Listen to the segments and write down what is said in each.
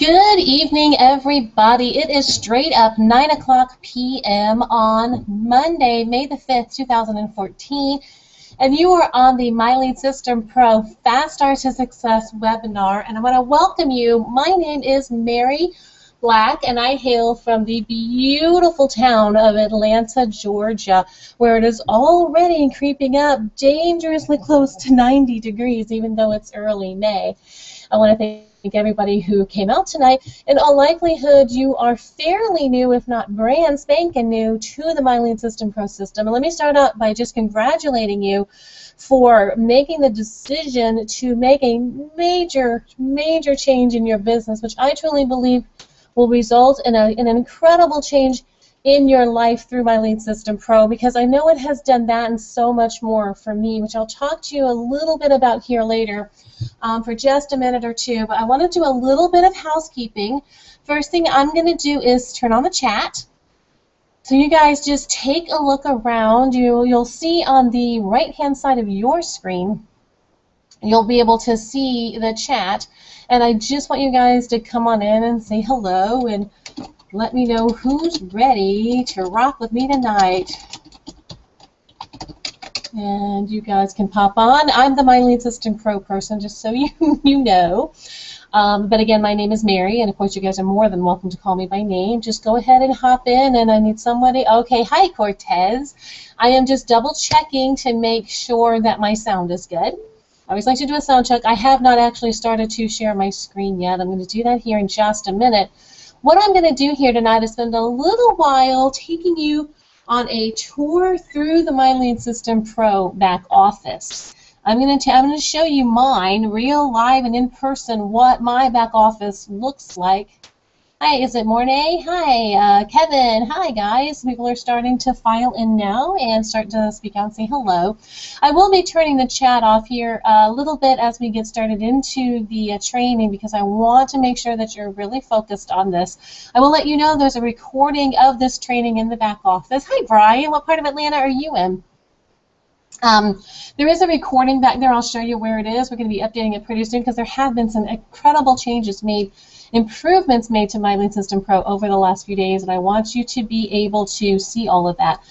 Good evening, everybody. It is straight up 9 o'clock p.m. on Monday, May the 5th, 2014, and you are on the My Lead System Pro Fast Start to Success webinar, and I want to welcome you. My name is Mary Black, and I hail from the beautiful town of Atlanta, Georgia, where it is already creeping up dangerously close to 90 degrees, even though it's early May. I want to thank everybody who came out tonight. In all likelihood, you are fairly new, if not brand spanking new, to the My Lead System Pro system. And let me start out by just congratulating you for making the decision to make a major change in your business, which I truly believe will result in an incredible change in your life through My Lead System Pro, because I know it has done that and so much more for me, which I'll talk to you a little bit about here later for just a minute or two. But I want to do a little bit of housekeeping. First thing I'm going to do is turn on the chat. So you guys just take a look around. You'll see on the right-hand side of your screen, you'll be able to see the chat. And I just want you guys to come on in and say hello and let me know who's ready to rock with me tonight. And you guys can pop on. I'm the My Lead System Pro person, just so you know. But again, my name is Mary, and of course you guys are more than welcome to call me by name. Just go ahead and hop in, and I need somebody. Okay, hi Cortez. I am just double checking to make sure that my sound is good. I always like to do a sound check. I have not actually started to share my screen yet. I'm going to do that here in just a minute. What I'm going to do here tonight is spend a little while taking you on a tour through the My Lead System Pro back office. I'm going to show you mine, real, live, and in person, what my back office looks like. Hi, is it Mornay? Hi, Kevin. Hi, guys. People are starting to file in now and start to speak out and say hello. I will be turning the chat off here a little bit as we get started into the training, because I want to make sure that you're really focused on this. I will let you know there's a recording of this training in the back office. Hi, Brian. What part of Atlanta are you in? There is a recording back there. I'll show you where it is. We're going to be updating it pretty soon because there have been some incredible changes made, improvements made to My Lead System Pro over the last few days, and I want you to be able to see all of that.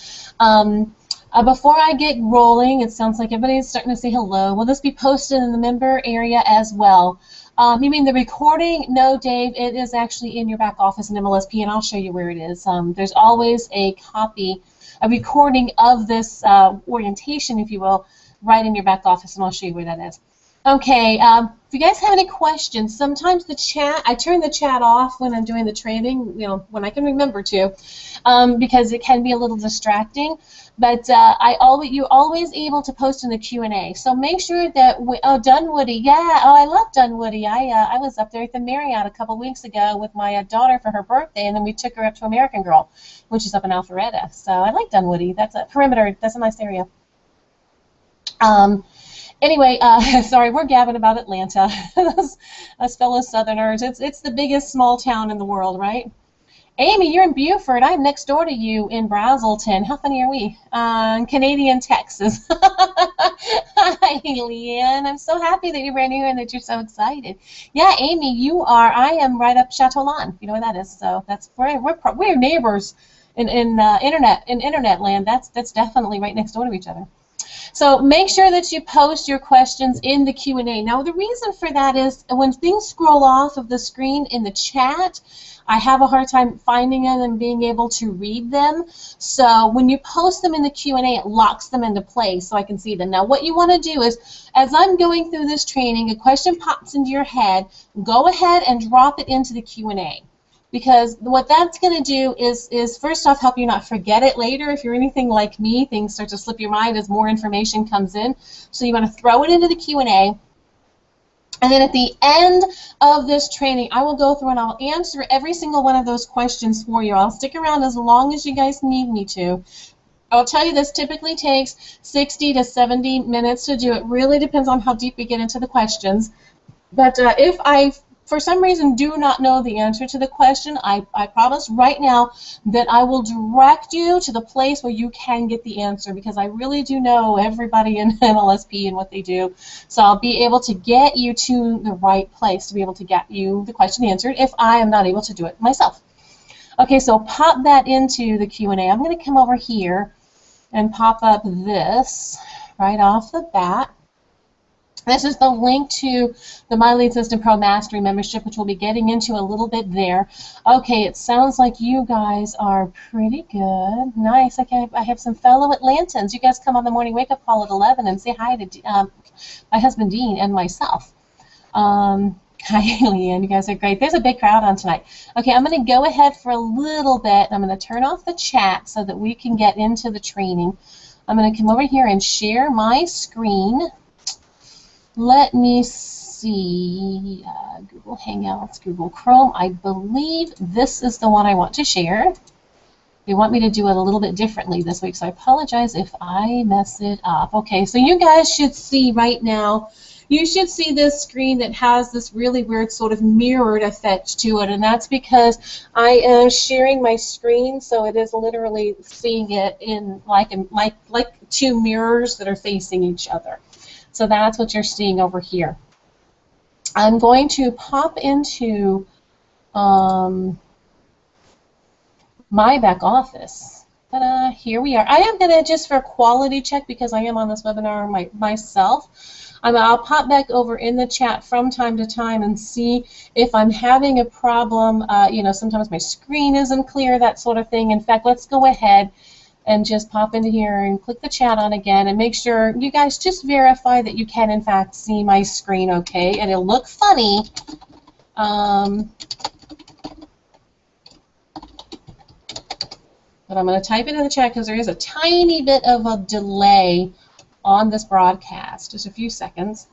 Before I get rolling, it sounds like everybody's starting to say hello. Will this be posted in the member area as well? You mean the recording? No, Dave, it is actually in your back office in MLSP, and I'll show you where it is. There's always a copy, a recording of this orientation, if you will, right in your back office, and I'll show you where that is. Okay, if you guys have any questions, sometimes the chat, I turn the chat off when I'm doing the training, you know, when I can remember to, because it can be a little distracting, but you're always able to post in the Q&A, so make sure that, Dunwoody, yeah, I love Dunwoody. I was up there at the Marriott a couple weeks ago with my daughter for her birthday, and then we took her up to American Girl, which is up in Alpharetta, so I like Dunwoody. That's a perimeter, that's a nice area. Anyway, sorry, we're gabbing about Atlanta. Us fellow Southerners. It's the biggest small town in the world, right? Amy, you're in Beaufort. I'm next door to you in Brazelton. How funny are we? Canadian Texas. Hi, Leanne. I'm so happy that you're brand new and that you're so excited. Yeah, Amy, you are. I am right up Chateauland. You know where that is. So that's we're neighbors in internet land. That's definitely right next door to each other. So make sure that you post your questions in the Q&A. Now, the reason for that is when things scroll off of the screen in the chat, I have a hard time finding them and being able to read them. So when you post them in the Q&A, it locks them into place so I can see them. Now, what you want to do is, as I'm going through this training, a question pops into your head, go ahead and drop it into the Q&A. Because what that's going to do is first off help you not forget it later. If you're anything like me, things start to slip your mind as more information comes in. So you want to throw it into the Q&A. And then at the end of this training, I will go through and I'll answer every single one of those questions for you. I'll stick around as long as you guys need me to. I'll tell you this typically takes 60 to 70 minutes to do. It really depends on how deep we get into the questions. But if I for some reason do not know the answer to the question, I promise right now that I will direct you to the place where you can get the answer, because I really do know everybody in MLSP and what they do. So I'll be able to get you to the right place to be able to get you the question answered if I am not able to do it myself. Okay, so pop that into the Q&A. I'm going to come over here and pop up this right off the bat. This is the link to the My Lead System Pro Mastery membership, which we'll be getting into a little bit there. Okay, it sounds like you guys are pretty good. Nice. Okay, I have some fellow Atlantans. You guys come on the morning wake-up call at 11 and say hi to my husband Dean and myself. Hi, Leanne. You guys are great. There's a big crowd on tonight. Okay, I'm going to go ahead for a little bit. I'm going to turn off the chat so that we can get into the training. I'm going to come over here and share my screen. Let me see, Google Hangouts, Google Chrome. I believe this is the one I want to share. They want me to do it a little bit differently this week, so I apologize if I mess it up. Okay, so you guys should see right now, you should see this screen that has this really weird sort of mirrored effect to it, and that's because I am sharing my screen, so it is literally seeing it in like two mirrors that are facing each other. So that's what you're seeing over here. I'm going to pop into my back office. Ta-da, here we are. I am going to, just for quality check, because I am on this webinar myself, I'll pop back over in the chat from time to time and see if I'm having a problem. You know, sometimes my screen isn't clear, that sort of thing. In fact, let's go ahead and just pop into here and click the chat on again and make sure you guys just verify that you can in fact see my screen okay, and it'll look funny. But I'm going to type it in the chat because there is a tiny bit of a delay on this broadcast, just a few seconds.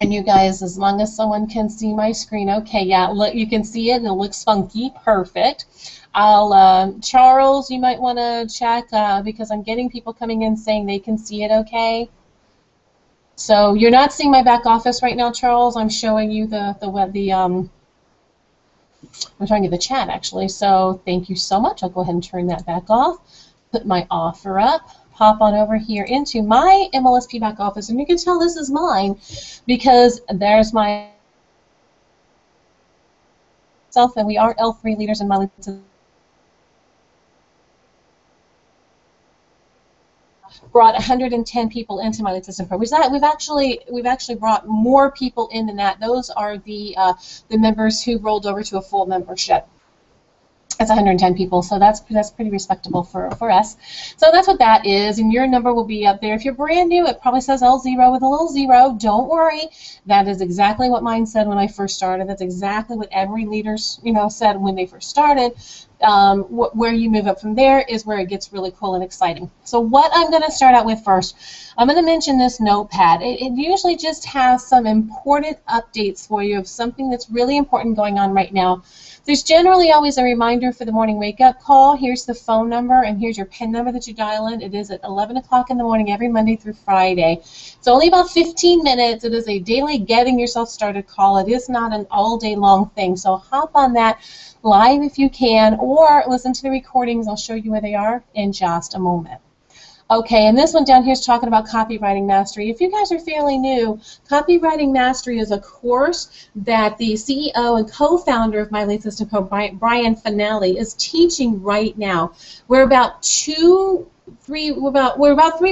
And you guys, as long as someone can see my screen, okay, yeah, look, you can see it and it looks funky, perfect. Charles, you might want to check because I'm getting people coming in saying they can see it okay. So you're not seeing my back office right now, Charles. I'm showing you I'm showing you the chat actually. So thank you so much. I'll go ahead and turn that back off. Put my offer up. Hop on over here into my MLSP back office, and you can tell this is mine because there's my self, and we are L3 leaders in my brought 110 people into My Lead System Pro. We've actually brought more people in than that. Those are the members who rolled over to a full membership. That's 110 people, so that's pretty respectable for us. So that's what that is, and your number will be up there. If you're brand new, it probably says L0 with a little 0. Don't worry. That is exactly what mine said when I first started. That's exactly what every leader, said when they first started. Where you move up from there is where it gets really cool and exciting. So what I'm going to start out with first, I'm going to mention this notepad. It usually just has some important updates for you of something that's really important going on right now. There's generally always a reminder for the morning wake-up call. Here's the phone number, and here's your PIN number that you dial in. It is at 11 o'clock in the morning every Monday through Friday. It's only about 15 minutes. It is a daily getting yourself started call. It is not an all-day long thing, so hop on that live if you can, or listen to the recordings. I'll show you where they are in just a moment. Okay, and this one down here is talking about Copywriting Mastery. If you guys are fairly new, Copywriting Mastery is a course that the CEO and co-founder of My Lead System Pro, Brian Fanelli, is teaching right now. We're about 3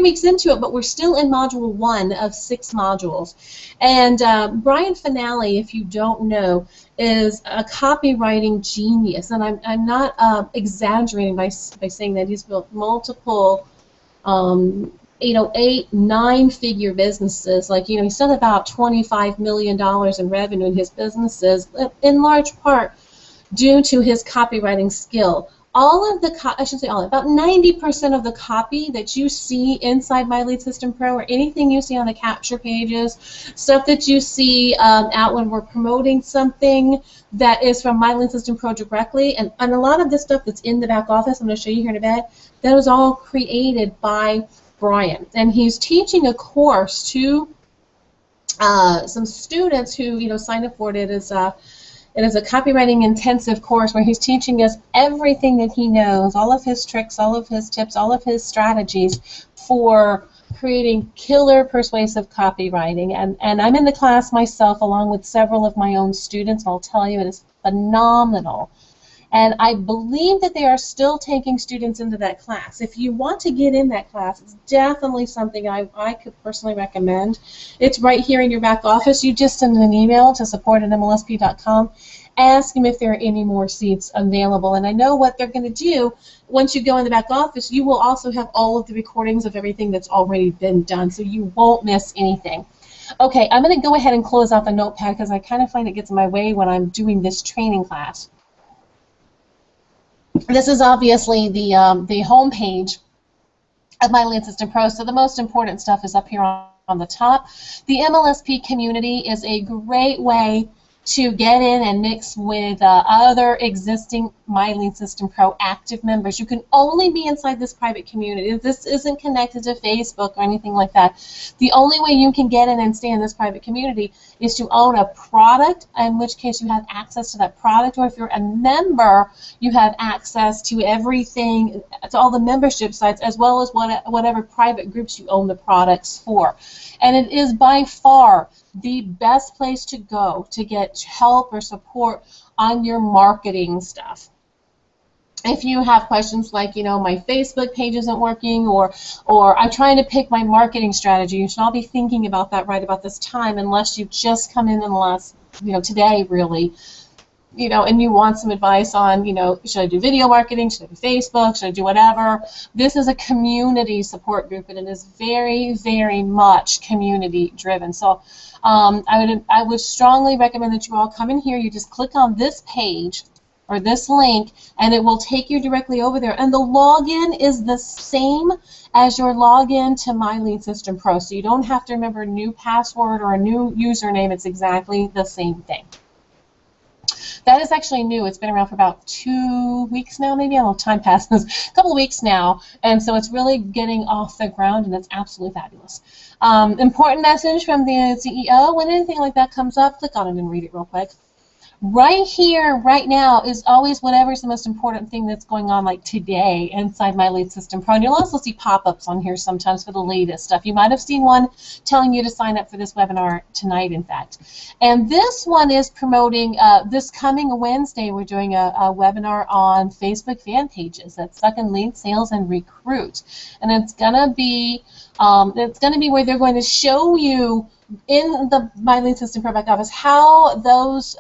weeks into it, but we're still in module 1 of 6 modules. And Brian Fanelli, if you don't know, is a copywriting genius, and I'm not exaggerating by saying that. He's built multiple 8, 9-figure businesses. Like, he's done about $25 million in revenue in his businesses, in large part due to his copywriting skill. All of the, I should say all, about 90% of the copy that you see inside My Lead System Pro, or anything you see on the capture pages, stuff that you see out when we're promoting something that is from My Lead System Pro directly, and a lot of this stuff that's in the back office, I'm going to show you here in a bit, that was all created by Brian. And he's teaching a course to some students who signed up for it. It is a copywriting intensive course where he's teaching us everything that he knows, all of his tricks, all of his tips, all of his strategies for creating killer persuasive copywriting. And I'm in the class myself along with several of my own students. I'll tell you, it is phenomenal. And I believe that they are still taking students into that class. If you want to get in that class, it's definitely something I could personally recommend. It's right here in your back office. You just send an email to support@mlsp.com. Ask them if there are any more seats available. And I know what they're going to do. Once you go in the back office, you will also have all of the recordings of everything that's already been done, so you won't miss anything. Okay, I'm going to go ahead and close out the notepad because I kind of find it gets in my way when I'm doing this training class. This is obviously the home page of My Lead System Pro, so the most important stuff is up here on the top. The MLSP community is a great way to get in and mix with other existing My Lead System Pro active members. You can only be inside this private community. This isn't connected to Facebook or anything like that. The only way you can get in and stay in this private community is to own a product, in which case you have access to that product, or if you're a member, you have access to everything, to all the membership sites, as well as whatever private groups you own the products for. And it is by far the best place to go to get help or support on your marketing stuff. If you have questions like, my Facebook page isn't working, or I'm trying to pick my marketing strategy, you should all be thinking about that right about this time, unless you've just come in the last, today really, and you want some advice on, should I do video marketing, should I do Facebook, should I do whatever. This is a community support group, and it is very, very much community driven. So I would strongly recommend that you all come in here. You just click on this page or this link, and it will take you directly over there. And the login is the same as your login to My Lead System Pro, so you don't have to remember a new password or a new username. It's exactly the same thing. That is actually new. It's been around for about 2 weeks now, maybe. I don't know, time passes. A couple of weeks now, and so it's really getting off the ground, and it's absolutely fabulous. Important message from the CEO. When anything like that comes up, click on it and read it real quick. Right here, right now, is always whatever's the most important thing that's going on, like today, inside My Lead System Pro. And you'll also see pop-ups on here sometimes for the latest stuff. You might have seen one telling you to sign up for this webinar tonight, in fact. And this one is promoting, this coming Wednesday, we're doing a webinar on Facebook fan pages. That's Suck and Lead, Sales, and Recruit. And it's going to be where they're going to show you in the My Lead System Pro back office how those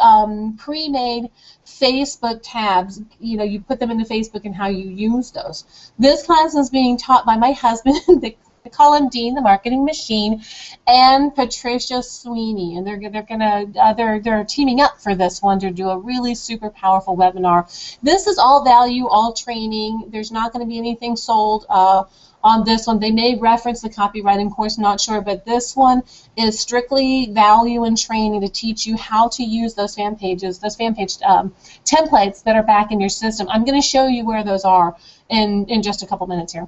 pre-made Facebook tabs, you put them into Facebook and how you use those. This class is being taught by my husband. They call him Dean, the Marketing Machine, and Patricia Sweeney, and they're teaming up for this one to do a really super powerful webinar. This is all value, all training. There's not going to be anything sold on this one. They may reference the copywriting course, not sure, but this one is strictly value and training to teach you how to use those fan pages, those fan page templates that are back in your system. I'm going to show you where those are in just a couple minutes here.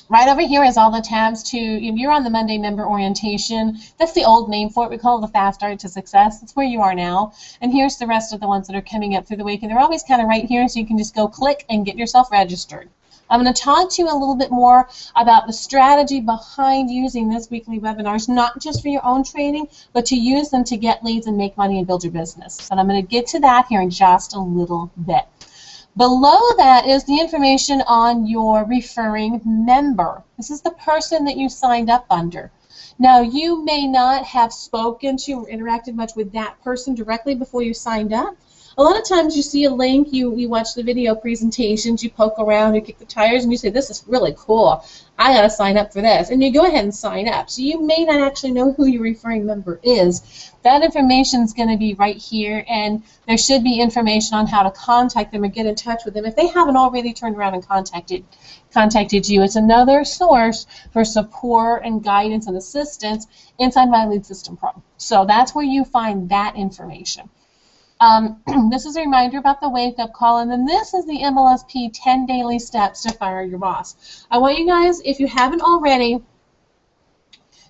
Right over here is all the tabs to, if you're on the Monday member orientation, that's the old name for it. We call it the Fast Start to Success. That's where you are now. And here's the rest of the ones that are coming up through the week. And they're always kind of right here, so you can just go click and get yourself registered. I'm going to talk to you a little bit more about the strategy behind using this weekly webinars, not just for your own training, but to use them to get leads and make money and build your business. And I'm going to get to that here in just a little bit. Below that is the information on your referring member. This is the person that you signed up under. Now, you may not have spoken to or interacted much with that person directly before you signed up. A lot of times you see a link, you watch the video presentations, you poke around, you kick the tires, and you say, this is really cool. I got to sign up for this. And you go ahead and sign up. So you may not actually know who your referring member is. That information is going to be right here, and there should be information on how to contact them or get in touch with them if they haven't already turned around and contacted you. It's another source for support and guidance and assistance inside My Lead System Pro. So that's where you find that information. This is a reminder about the wake-up call, and then this is the MLSP 10 daily steps to fire your boss. I want you guys, if you haven't already,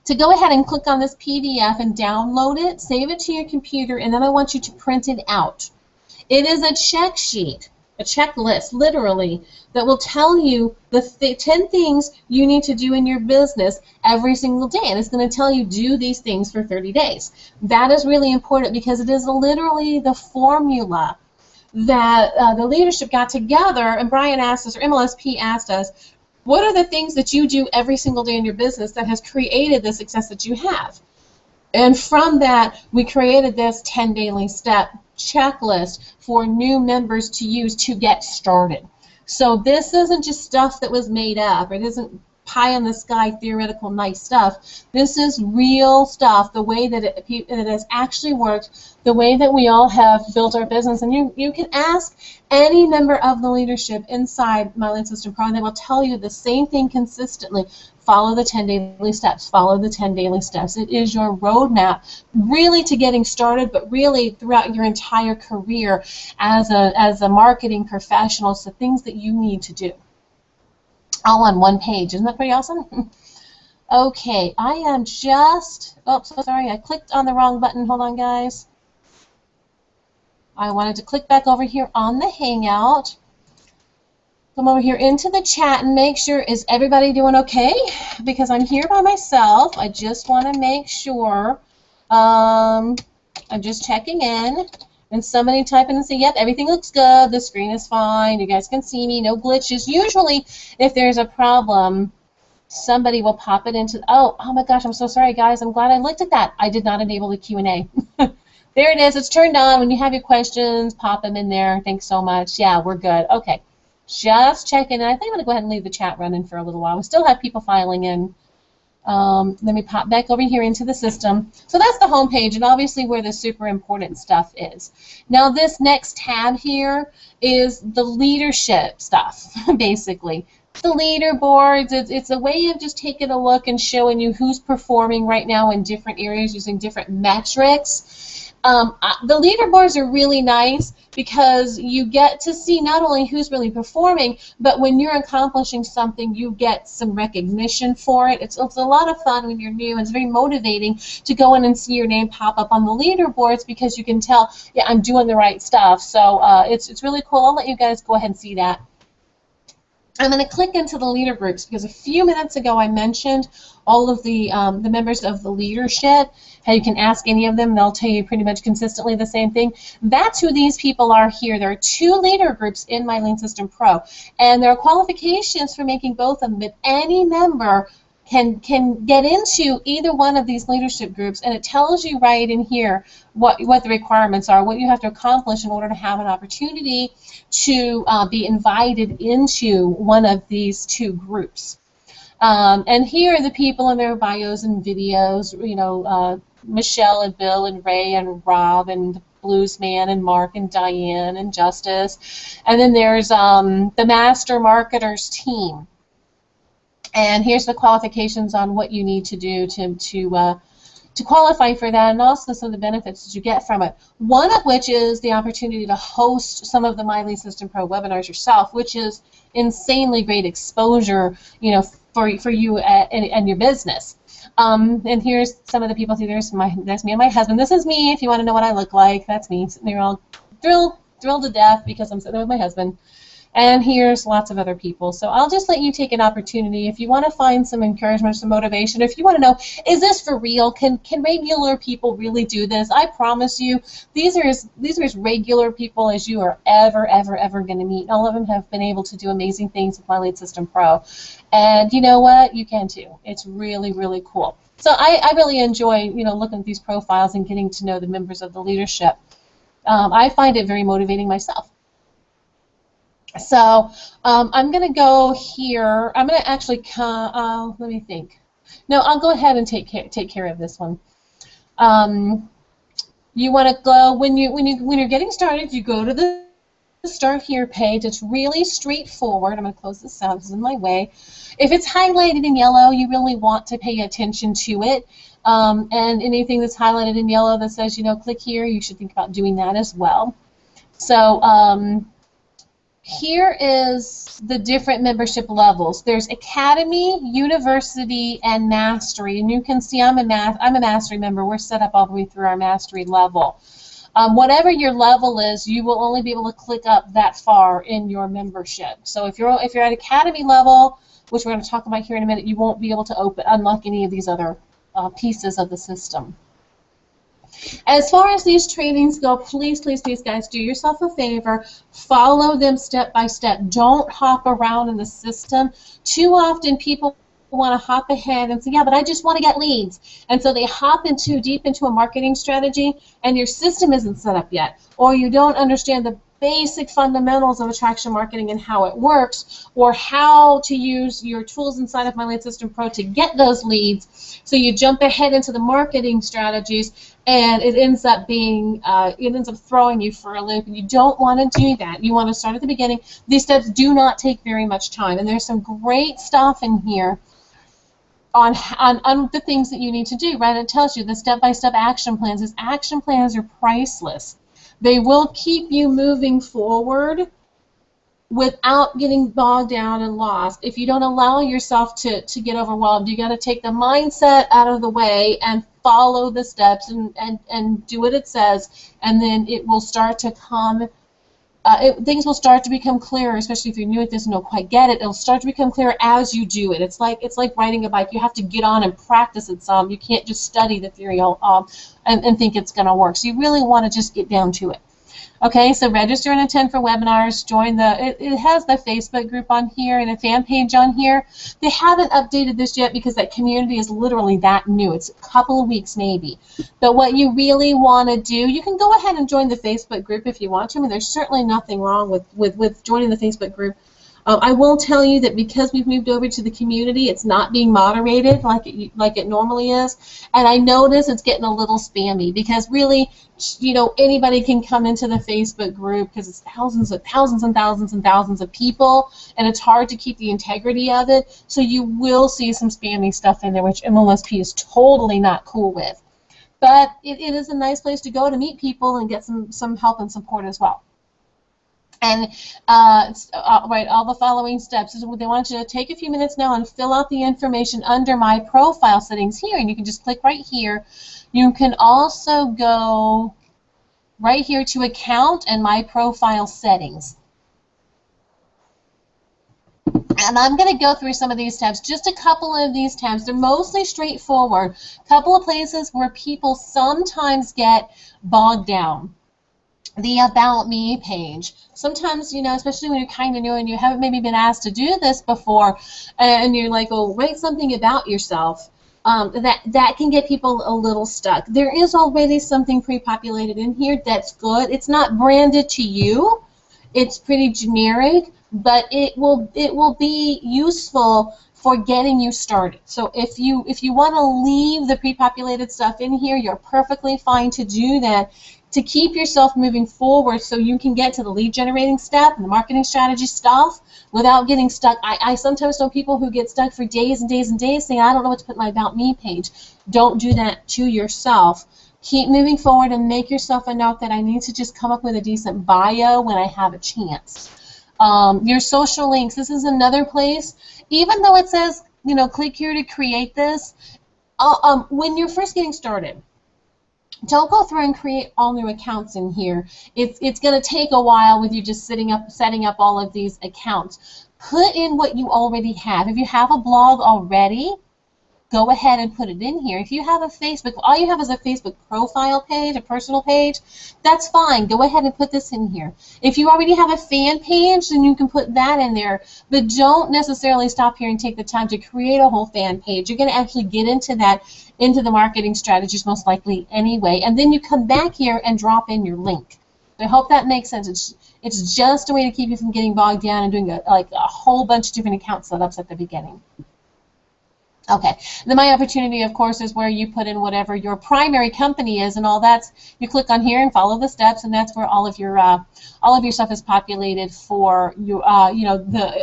to go ahead and click on this PDF and download it, save it to your computer, and then I want you to print it out. It is a check sheet, a checklist, literally, that will tell you the 10 things you need to do in your business every single day. And it's going to tell you do these things for 30 days. That is really important because it is literally the formula that the leadership got together, and Brian asked us, or MLSP asked us, what are the things that you do every single day in your business that has created the success that you have? And from that, we created this 10 daily step checklist for new members to use to get started. So this isn't just stuff that was made up. It isn't pie in the sky theoretical nice stuff. This is real stuff, the way that it has actually worked, the way that we all have built our business. And you can ask any member of the leadership inside My Lead System Pro, and they will tell you the same thing consistently. Follow the 10 daily steps. Follow the 10 daily steps. It is your roadmap really to getting started, but really throughout your entire career as a marketing professional. So things that you need to do, all on one page. Isn't that pretty awesome? Okay, I am just, oh, so sorry, I clicked on the wrong button. Hold on, guys. I wanted to click back over here on the Hangout. Come over here into the chat and make sure, is everybody doing okay? Because I'm here by myself. I just want to make sure. I'm just checking in. And somebody type in and say, yep, everything looks good, the screen is fine, you guys can see me, no glitches. Usually, if there's a problem, somebody will pop it into, oh my gosh, I'm so sorry, guys, I'm glad I looked at that. I did not enable the Q&A. There it is, it's turned on. When you have your questions, pop them in there. Thanks so much. Yeah, we're good. Okay, just checking, and I think I'm going to go ahead and leave the chat running for a little while. We still have people filing in. Let me pop back over here into the system. So that's the home page, and obviously where the super important stuff is. Now this next tab here is the leadership stuff, basically. The leaderboards, it's a way of just taking a look and showing you who's performing right now in different areas using different metrics. The leaderboards are really nice because you get to see not only who's really performing, but when you're accomplishing something, you get some recognition for it. It's a lot of fun when you're new. It's very motivating to go in and see your name pop up on the leaderboards because you can tell, yeah, I'm doing the right stuff. So it's really cool. I'll let you guys go ahead and see that. I'm going to click into the leader groups because a few minutes ago I mentioned all of the members of the leadership. How you can ask any of them, they'll tell you pretty much consistently the same thing. That's who these people are here. There are 2 leader groups in My Lean System Pro, and there are qualifications for making both of them, but any member can get into either one of these leadership groups, and it tells you right in here what the requirements are, what you have to accomplish in order to have an opportunity to be invited into one of these 2 groups. And here are the people in their bios and videos, you know, Michelle and Bill and Ray and Rob and Bluesman and Mark and Diane and Justice. And then there's the Master Marketers team. And here's the qualifications on what you need to do to qualify for that, and also some of the benefits that you get from it. One of which is the opportunity to host some of the My Lead System Pro webinars yourself, which is insanely great exposure, you know, for you and your business. And here's some of the people. See, that's me and my husband. This is me. If you want to know what I look like, that's me sitting there all thrilled to death because I'm sitting there with my husband. And here's lots of other people. So I'll just let you take an opportunity. If you want to find some encouragement, some motivation, if you want to know, is this for real? Can regular people really do this? I promise you, these are as regular people as you are ever going to meet. All of them have been able to do amazing things with My Lead System Pro. And you know what? You can too. It's really, really cool. So I really enjoy, you know, looking at these profiles and getting to know the members of the leadership. I find it very motivating myself. So I'm going to go here. I'm going to actually let me think. No, I'll go ahead and take care of this one. You want to go when you're getting started. You go to the Start Here page. It's really straightforward. I'm going to close this out. This is in my way. If it's highlighted in yellow, you really want to pay attention to it. And anything that's highlighted in yellow that says, you know, click here, you should think about doing that as well. So Here is the different membership levels. There's Academy, University, and Mastery. And you can see I'm a Mastery member. We're set up all the way through our Mastery level. Whatever your level is, you will only be able to click up that far in your membership. So if you're at Academy level, which we're going to talk about here in a minute, you won't be able to unlock any of these other pieces of the system. As far as these trainings go, please, please, please, guys, do yourself a favor. Follow them step by step. Don't hop around in the system. Too often people want to hop ahead and say, yeah, but I just want to get leads. And so they hop in too deep into a marketing strategy, and your system isn't set up yet. Or you don't understand the basic fundamentals of attraction marketing and how it works, or how to use your tools inside of My Lead System Pro to get those leads. So you jump ahead into the marketing strategies, and it ends up throwing you for a loop, and you don't want to do that. You want to start at the beginning. These steps do not take very much time, and there's some great stuff in here on the things that you need to do, right? It tells you the step-by-step action plans. These action plans are priceless. They will keep you moving forward without getting bogged down and lost. If you don't allow yourself to get overwhelmed, you got to take the mindset out of the way and follow the steps and do what it says, and then it will start to come. Things will start to become clearer, especially if you're new at this and don't quite get it. It'll start to become clearer as you do it. It's like riding a bike. You have to get on and practice it some. You can't just study the theory and think it's going to work. So you really want to just get down to it. Okay, so register and attend for webinars. Join it has the Facebook group on here and a fan page on here. They haven't updated this yet because that community is literally that new. It's a couple of weeks maybe. But what you really want to do, you can go ahead and join the Facebook group if you want to. I mean, there's certainly nothing wrong with joining the Facebook group. I will tell you that because we've moved over to the community, it's not being moderated like it normally is, and I notice it's getting a little spammy because really, anybody can come into the Facebook group because it's thousands and thousands of people, and it's hard to keep the integrity of it. So you will see some spammy stuff in there, which MLSP is totally not cool with. But it is a nice place to go to meet people and get some help and support as well. And all the following steps is they want you to take a few minutes now and fill out the information under my profile settings here, and you can just click right here. You can also go right here to account and my profile settings. And I'm going to go through some of these tabs, just a couple of these tabs. They're mostly straightforward. A couple of places where people sometimes get bogged down. The About Me page. Sometimes, especially when you're kind of new and you haven't maybe been asked to do this before, and you're like, oh, write something about yourself, that can get people a little stuck. There is already something pre-populated in here that's good. It's not branded to you. It's pretty generic, but it will be useful for getting you started. So if you want to leave the pre-populated stuff in here, you're perfectly fine to do that, to keep yourself moving forward so you can get to the lead generating step and the marketing strategy stuff without getting stuck. I sometimes know people who get stuck for days and days and days saying, I don't know what to put in my About Me page. Don't do that to yourself. Keep moving forward and make yourself a note that I need to just come up with a decent bio when I have a chance. Your social links. This is another place. Even though it says, click here to create this, when you're first getting started, don't go through and create all new accounts in here. It's going to take a while with you just setting up all of these accounts. Put in what you already have. If you have a blog already, go ahead and put it in here. If you have a Facebook, all you have is a Facebook profile page, a personal page, that's fine. Go ahead and put this in here. If you already have a fan page, then you can put that in there. But don't necessarily stop here and take the time to create a whole fan page. You're going to actually get into the marketing strategies most likely anyway. And then you come back here and drop in your link. I hope that makes sense. It's just a way to keep you from getting bogged down and doing a whole bunch of different account setups at the beginning. Okay, then My Opportunity, of course, is where you put in whatever your primary company is, and all that's, you click on here and follow the steps, and that's where all of your stuff is populated for you.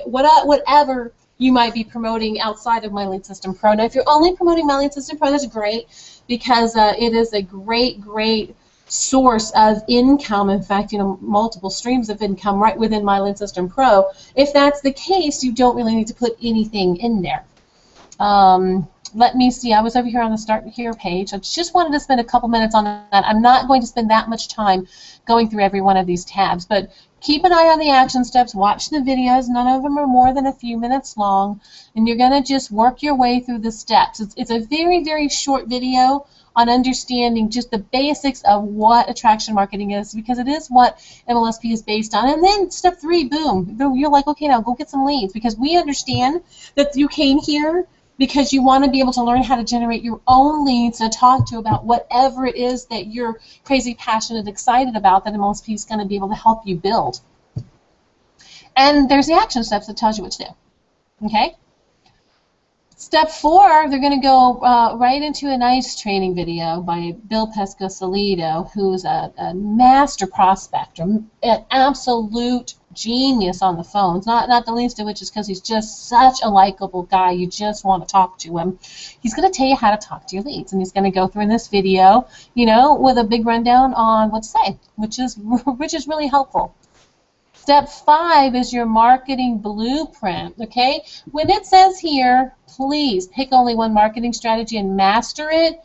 Whatever you might be promoting outside of My Lead System Pro. Now, if you're only promoting My Lead System Pro, that's great, because it is a great source of income, in fact, you know, multiple streams of income right within My Lead System Pro. If that's the case, you don't really need to put anything in there. Let me see, I was over here on the Start Here page. I just wanted to spend a couple minutes on that. I'm not going to spend that much time going through every one of these tabs, but keep an eye on the action steps, watch the videos. None of them are more than a few minutes long, and you're going to just work your way through the steps. It's a very, very short video on understanding just the basics of what attraction marketing is, because it is what MLSP is based on. And then step 3, boom, you're like, okay, now go get some leads, because we understand that you came here because you want to be able to learn how to generate your own leads to talk to about whatever it is that you're crazy passionate, excited about, that MLSP is going to be able to help you build. And there's the action steps that tells you what to do. Okay? Step 4, they're going to go right into a nice training video by Bill Pesco-Salido, who's a master prospector, an absolute genius on the phones, not the least of which is because he's just such a likable guy. You just want to talk to him. He's going to tell you how to talk to your leads, and he's going to go through in this video, you know, with a big rundown on what to say, which is really helpful. Step 5 is your marketing blueprint, okay? When it says here, please pick only one marketing strategy and master it,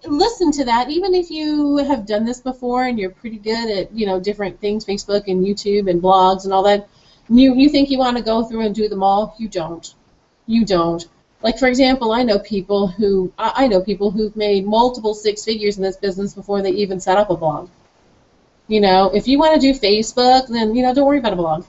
listen to that. Even if you have done this before and you're pretty good at, you know, different things, Facebook and YouTube and blogs and all that, you think you want to go through and do them all. You don't. You don't. Like, for example, I know people who've made multiple 6 figures in this business before they even set up a blog. You know, if you want to do Facebook, then, you know, don't worry about a blog.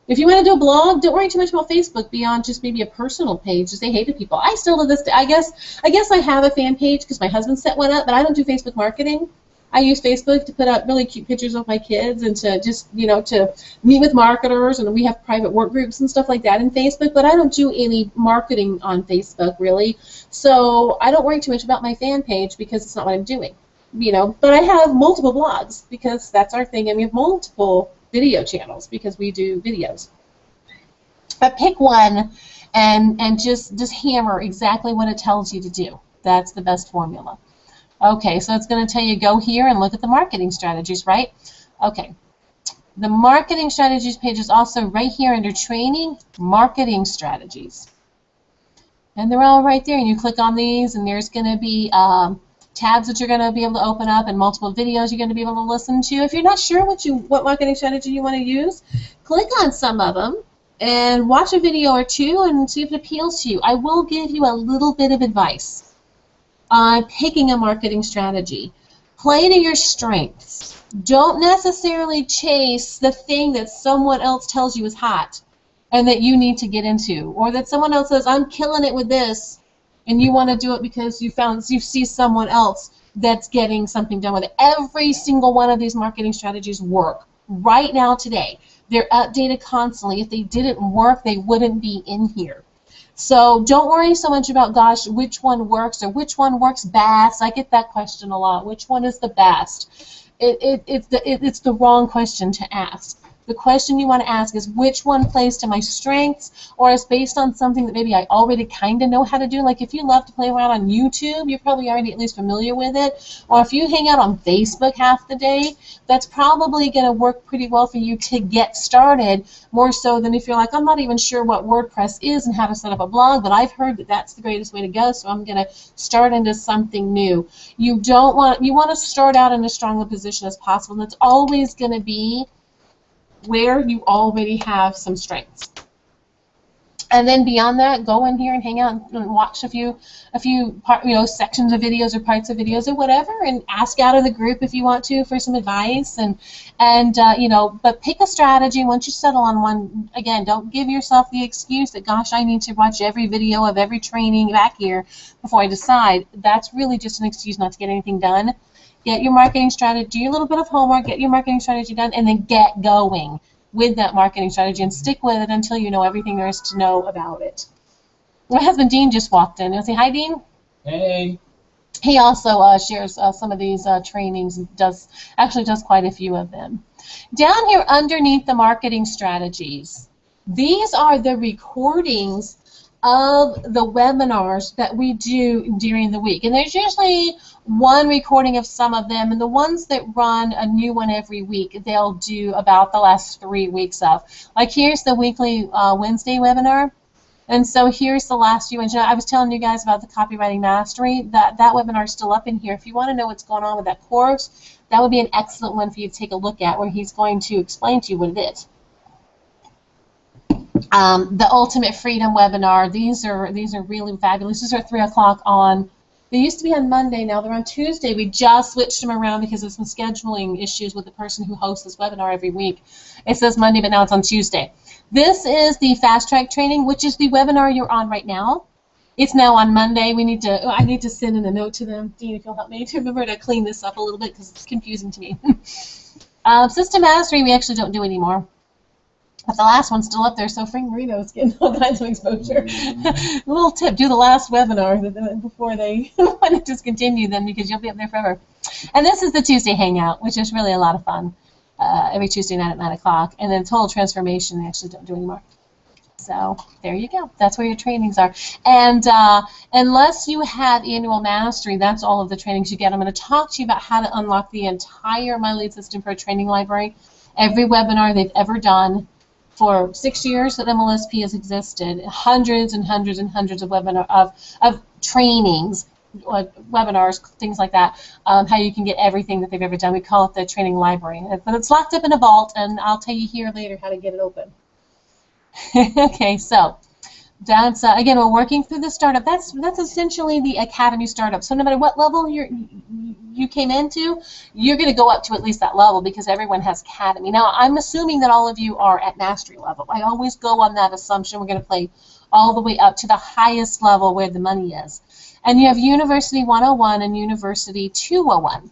If you want to do a blog, don't worry too much about Facebook beyond just maybe a personal page to say hey to people. I still to this day, I guess I have a fan page because my husband set one up, but I don't do Facebook marketing. I use Facebook to put up really cute pictures of my kids and to just, you know, to meet with marketers, and we have private work groups and stuff like that in Facebook, but I don't do any marketing on Facebook really. So I don't worry too much about my fan page because it's not what I'm doing. You know, but I have multiple blogs because that's our thing, and we have multiple video channels because we do videos. But pick one and just hammer exactly what it tells you to do. That's the best formula. Okay, so it's going to tell you go here and look at the marketing strategies, right? Okay. The marketing strategies page is also right here under training, marketing strategies. And they're all right there, and you click on these, and there's going to be tabs that you're going to be able to open up and multiple videos you're going to be able to listen to. If you're not sure what marketing strategy you want to use, click on some of them and watch a video or two and see if it appeals to you. I will give you a little bit of advice on picking a marketing strategy. Play to your strengths. Don't necessarily chase the thing that someone else tells you is hot and that you need to get into, or that someone else says, I'm killing it with this, and you want to do it because you see someone else that's getting something done with it. Every single one of these marketing strategies work right now today. They're updated constantly. If they didn't work, they wouldn't be in here. So don't worry so much about, gosh, which one works or which one works best. I get that question a lot. Which one is the best? It's the wrong question to ask. The question you want to ask is which one plays to my strengths or is based on something that maybe I already kind of know how to do. Like if you love to play around on YouTube, you're probably already at least familiar with it. Or if you hang out on Facebook half the day, that's probably going to work pretty well for you to get started, more so than if you're like, I'm not even sure what WordPress is and how to set up a blog, but I've heard that that's the greatest way to go, so I'm going to start into something new. You want to start out in as strong a position as possible, and it's always going to be where you already have some strengths. And then beyond that, go in here and hang out and watch a few sections of videos or parts of videos or whatever, and ask out of the group if you want to for some advice, but pick a strategy. Once you settle on one, again, don't give yourself the excuse that, gosh, I need to watch every video of every training back here before I decide. That's really just an excuse not to get anything done. Get your marketing strategy, do your little bit of homework, get your marketing strategy done, and then get going with that marketing strategy and stick with it until you know everything there is to know about it. My husband Dean just walked in. You'll say hi, Dean. Hey. He also shares some of these trainings and does quite a few of them. Down here underneath the marketing strategies, these are the recordings of the webinars that we do during the week. And there's usually one recording of some of them, and the ones that run a new one every week, they'll do about the last 3 weeks of. Like here's the weekly Wednesday webinar. And so here's the last few. And I was telling you guys about the copywriting mastery. That webinar is still up in here. If you want to know what's going on with that course, that would be an excellent one for you to take a look at, where he's going to explain to you what it is. The Ultimate Freedom webinar. These are really fabulous. These are at 3 o'clock on. They used to be on Monday. Now they're on Tuesday. We just switched them around because of some scheduling issues with the person who hosts this webinar every week. It says Monday, but now it's on Tuesday. This is the Fast Track training, which is the webinar you're on right now. It's now on Monday. I need to send in a note to them. Dean, if you'll help me to remember to clean this up a little bit because it's confusing to me. System Mastery we actually don't do anymore. But the last one's still up there, so Frank Marino's getting all kinds of exposure. A little tip, do the last webinar before they want to discontinue them, because you'll be up there forever. And this is the Tuesday Hangout, which is really a lot of fun, every Tuesday night at 9 o'clock. And then Total Transformation they actually don't do anymore. So there you go. That's where your trainings are. And unless you have Annual Mastery, that's all of the trainings you get. I'm going to talk to you about how to unlock the entire My Lead System Pro training library. Every webinar they've ever done. For 6 years that MLSP has existed, hundreds and hundreds and hundreds of of trainings, webinars, things like that, how you can get everything that they've ever done. We call it the training library. But it's locked up in a vault, and I'll tell you here later how to get it open. Okay, so that's, again, we're working through the startup. That's essentially the Academy startup. So no matter what level you came into, you're going to go up to at least that level, because everyone has Academy. Now, I'm assuming that all of you are at Mastery level. I always go on that assumption. We're going to play all the way up to the highest level where the money is. And you have University 101 and University 201.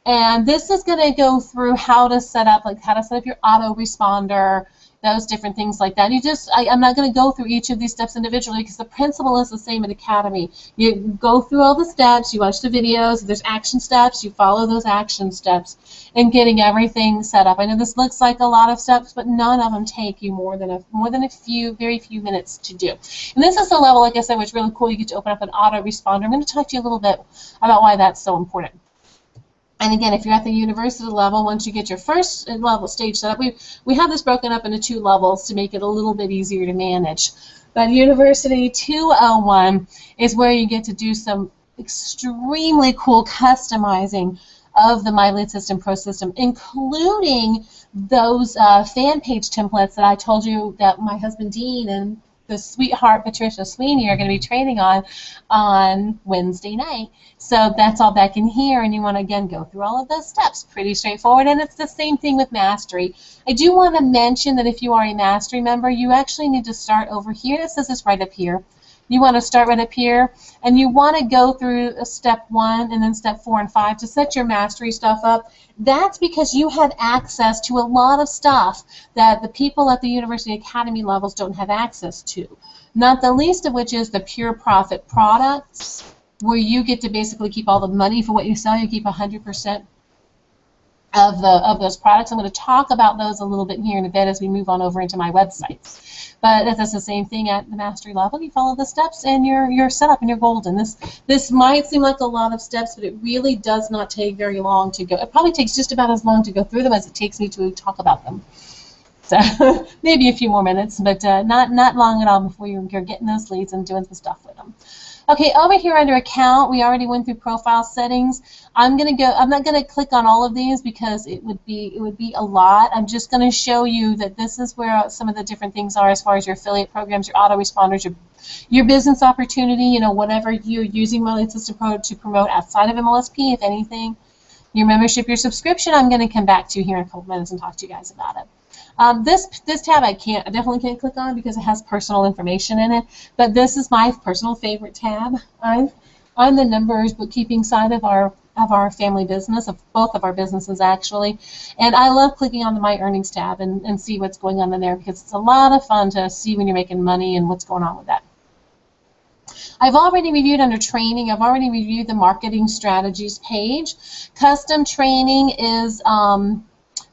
And this is going to go through how to set up, your autoresponder, those different things like that. I'm not going to go through each of these steps individually, because the principle is the same at Academy. You go through all the steps, you watch the videos, there's action steps, you follow those action steps in getting everything set up. I know this looks like a lot of steps, but none of them take you more than very few minutes to do. And this is the level, like I said, which is really cool. You get to open up an autoresponder. I'm going to talk to you a little bit about why that's so important. And again, if you're at the university level, once you get your first level stage set up, we have this broken up into 2 levels to make it a little bit easier to manage. But University 201 is where you get to do some extremely cool customizing of the My Lead System Pro system, including those fan page templates that I told you that my husband Dean and the sweetheart Patricia Sweeney are going to be training on Wednesday night. So that's all back in here, and you want to, again, go through all of those steps. Pretty straightforward, and it's the same thing with Mastery. I do want to mention that if you are a Mastery member, you actually need to start over here. It says it's right up here. You want to start right up here, and you want to go through step 1 and then step 4 and 5 to set your Mastery stuff up. That's because you have access to a lot of stuff that the people at the University Academy levels don't have access to. Not the least of which is the pure profit products, where you get to basically keep all the money for what you sell. You keep 100% of those products. I'm going to talk about those a little bit here in a bit as we move on over into my websites. But that's the same thing at the Mastery level. You follow the steps and you're set up and you're golden. This might seem like a lot of steps, but it really does not take very long to go. It probably takes just about as long to go through them as it takes me to talk about them. So maybe a few more minutes, but not long at all before you're getting those leads and doing some stuff with them. Okay, over here under account, we already went through profile settings. I'm not gonna click on all of these because it would be a lot. I'm just gonna show you that this is where some of the different things are as far as your affiliate programs, your autoresponders, your business opportunity, whatever you're using My Lead System Pro to promote outside of MLSP, if anything. Your membership, your subscription, I'm gonna come back to here in a couple minutes and talk to you guys about it. This tab I definitely can't click on because it has personal information in it, but this is my personal favorite tab. I'm the numbers bookkeeping side of our family business, of both of our businesses actually, and I love clicking on the My Earnings tab and see what's going on in there, because it's a lot of fun to see when you're making money and what's going on with that. I've already reviewed under training. I've already reviewed the marketing strategies page. Custom training is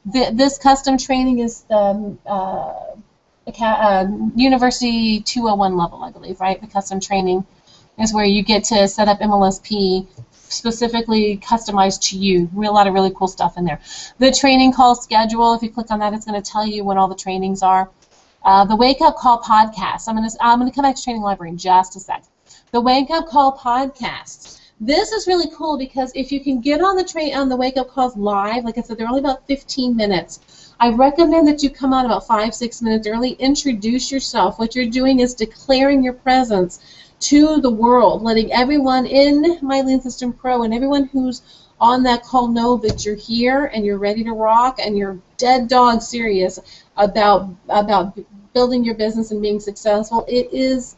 this custom training is the University 201 level, I believe, right? The custom training is where you get to set up MLSP specifically customized to you. A lot of really cool stuff in there. The training call schedule, if you click on that, it's going to tell you when all the trainings are. The Wake Up Call podcast. I'm gonna come back to Training Library in just a sec. The Wake Up Call podcast. This is really cool because if you can get on the Wake Up Calls live, like I said, they're only about 15 minutes. I recommend that you come on about 5-6 minutes early. Introduce yourself. What you're doing is declaring your presence to the world, letting everyone in My Lean System Pro and everyone who's on that call know that you're here and you're ready to rock and you're dead dog serious about building your business and being successful. It is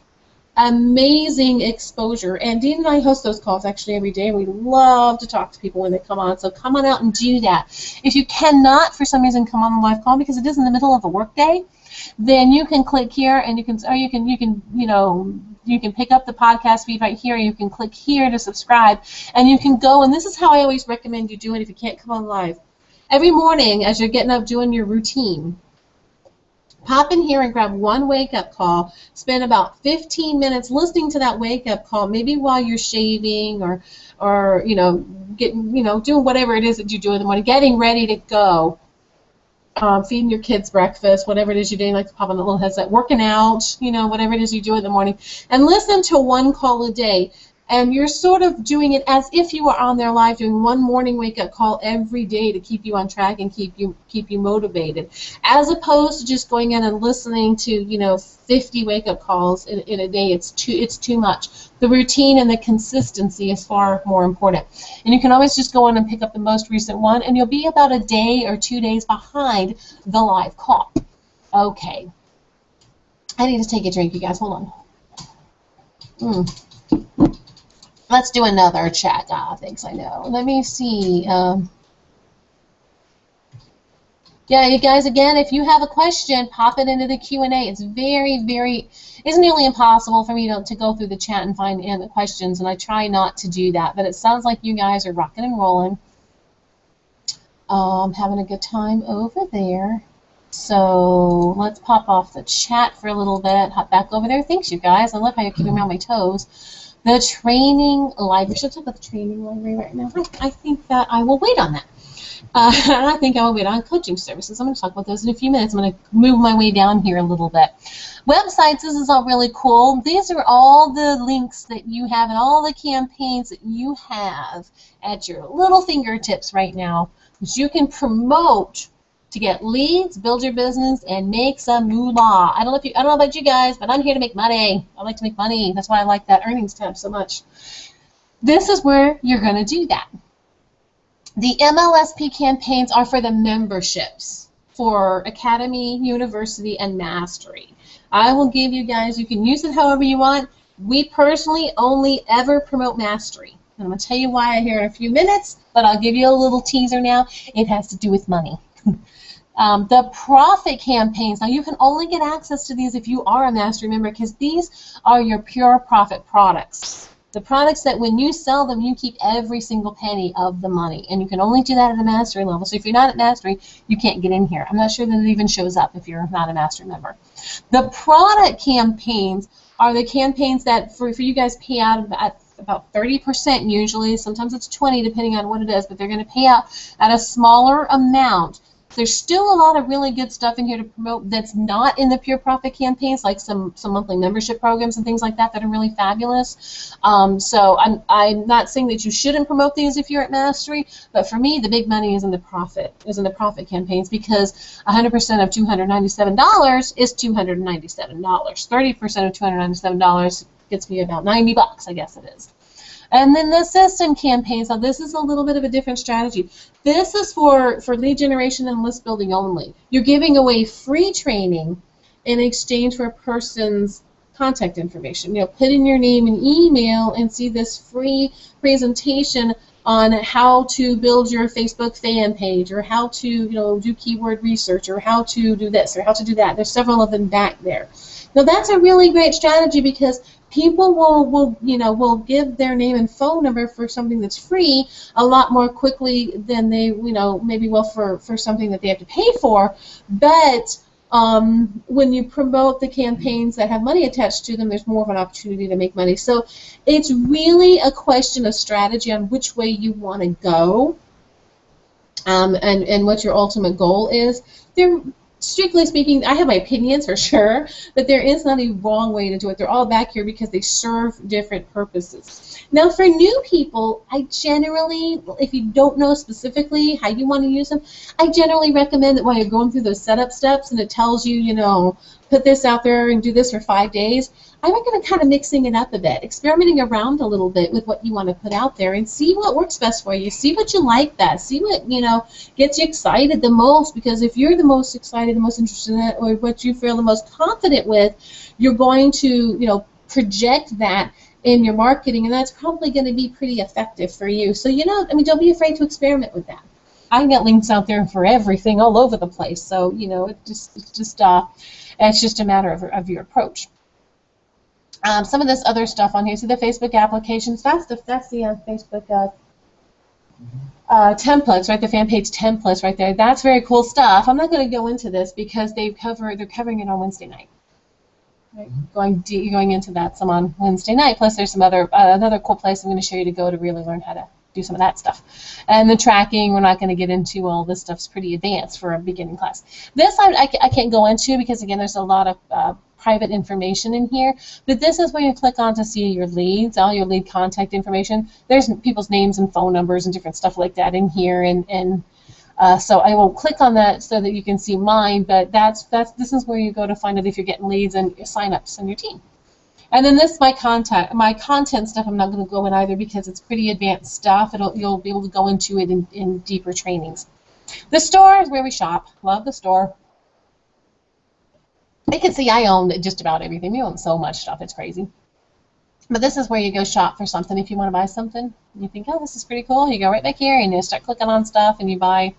amazing exposure, and Dean and I host those calls actually every day. We love to talk to people when they come on, so come on out and do that. If you cannot for some reason come on the live call because it is in the middle of a work day, then you can click here and you can pick up the podcast feed right here. You can click here to subscribe, and you can go, and this is how I always recommend you do it if you can't come on live. Every morning as you're getting up doing your routine, pop in here and grab one wake-up call. Spend about 15 minutes listening to that wake-up call, maybe while you're shaving or doing whatever it is that you do in the morning, getting ready to go, feeding your kids breakfast, whatever it is you're doing, like to pop on the little headset, working out, whatever it is you do in the morning, and listen to one call a day. And you're sort of doing it as if you were on there live, doing one morning wake-up call every day to keep you on track and keep you motivated, as opposed to just going in and listening to 50 wake-up calls in a day. It's too much. The routine and the consistency is far more important. And you can always just go in and pick up the most recent one, and you'll be about a day or 2 days behind the live call. Okay. I need to take a drink, you guys. Hold on. Let's do another chat. Thanks, I know. Let me see. Yeah, you guys, again, if you have a question, pop it into the Q&A. It's it's nearly impossible for me to go through the chat and find the questions, and I try not to do that, but it sounds like you guys are rocking and rolling. Having a good time over there. So let's pop off the chat for a little bit, hop back over there. Thanks, you guys. I love how you're keeping me on my toes. The Training Library. Should I talk about the Training Library right now? I think that I will wait on that. I think I will wait on coaching services. I'm going to talk about those in a few minutes. I'm going to move my way down here a little bit. Websites, this is all really cool. These are all the links that you have and all the campaigns that you have at your little fingertips right now that you can promote to get leads, build your business, and make some moolah. I don't know about you guys, but I'm here to make money. I like to make money. That's why I like that earnings tab so much. This is where you're going to do that. The MLSP campaigns are for the memberships for Academy, University, and Mastery. I will give you guys, you can use it however you want. We personally only ever promote Mastery. And I'm going to tell you why here in a few minutes, but I'll give you a little teaser now. It has to do with money. The profit campaigns, now you can only get access to these if you are a Mastery member because these are your pure profit products. The products that when you sell them, you keep every single penny of the money. And you can only do that at a Mastery level. So if you're not at Mastery, you can't get in here. I'm not sure that it even shows up if you're not a Mastery member. The product campaigns are the campaigns that for you guys pay out at about 30% usually. Sometimes it's 20% depending on what it is, but they're going to pay out at a smaller amount. There's still a lot of really good stuff in here to promote that's not in the pure profit campaigns, like some monthly membership programs and things like that that are really fabulous. So I'm not saying that you shouldn't promote these if you're at Mastery, but for me the big money is in the profit campaigns because 100% of $297 is $297. 30% of $297 gets me about $90, I guess it is. And then the system campaigns, now this is a little bit of a different strategy. This is for lead generation and list building only. You're giving away free training in exchange for a person's contact information. Put in your name and email and see this free presentation on how to build your Facebook fan page or how to do keyword research or how to do this or how to do that. There's several of them back there. Now that's a really great strategy because people will give their name and phone number for something that's free a lot more quickly than they maybe will for something that they have to pay for. But when you promote the campaigns that have money attached to them, there's more of an opportunity to make money. So it's really a question of strategy on which way you want to go, and what your ultimate goal is. Strictly speaking, I have my opinions for sure, but there is not a wrong way to do it. They're all back here because they serve different purposes. Now, for new people, I generally, if you don't know specifically how you want to use them, I generally recommend that while you're going through those setup steps and it tells you, you know, put this out there and do this for 5 days, I recommend kind of mixing it up a bit, experimenting around a little bit with what you want to put out there and see what works best for you. See what you like best. See what, you know, gets you excited the most, because if you're the most excited, the most interested in it, or what you feel the most confident with, you're going to, you know, project that in your marketing, and that's probably going to be pretty effective for you. So, you know, I mean, don't be afraid to experiment with that. I got links out there for everything all over the place, so, you know, it's just a matter of your approach. Some of this other stuff on here, see the Facebook applications, that's the Facebook templates, right? The fan page templates right there. That's very cool stuff. I'm not going to go into this because they're covering it on Wednesday night. Right? Going into that some on Wednesday night. Plus, there's some other another cool place I'm going to show you to go to really learn how to do some of that stuff. And the tracking, we're not going to get into. All this stuff's pretty advanced for a beginning class. This I can't go into because, again, there's a lot of private information in here. But this is where you click on to see your leads, all your lead contact information. There's people's names and phone numbers and different stuff like that in here. And so I will click on that so that you can see mine. But this is where you go to find out if you're getting leads and sign-ups on your team. And then this, my content stuff, I'm not going to go in either because it's pretty advanced stuff. You'll be able to go into it in deeper trainings. The store is where we shop. Love the store. You can see I own just about everything. We own so much stuff, it's crazy. But this is where you go shop for something if you want to buy something. You think, oh, this is pretty cool. You go right back here and you start clicking on stuff and you buy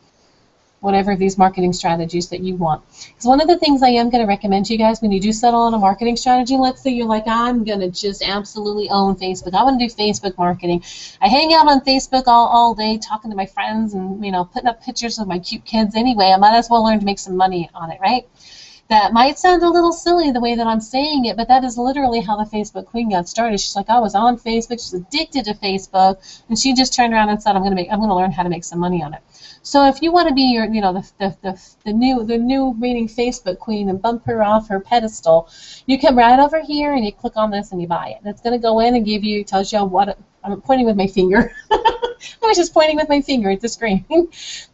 whatever of these marketing strategies that you want. Because one of the things I am going to recommend to you guys when you do settle on a marketing strategy, let's say you're like, I'm going to just absolutely own Facebook. I want to do Facebook marketing. I hang out on Facebook all day talking to my friends and, you know, putting up pictures of my cute kids anyway. I might as well learn to make some money on it, right? That might sound a little silly the way that I'm saying it, but that is literally how the Facebook Queen got started. She's like, I was on Facebook, she's addicted to Facebook, and she just turned around and said, I'm going to learn how to make some money on it. So if you want to be your, you know, the new reigning Facebook Queen and bump her off her pedestal, you come right over here and you click on this and you buy it. And it's going to go in and tells you what. I'm pointing with my finger. I was just pointing with my finger at the screen.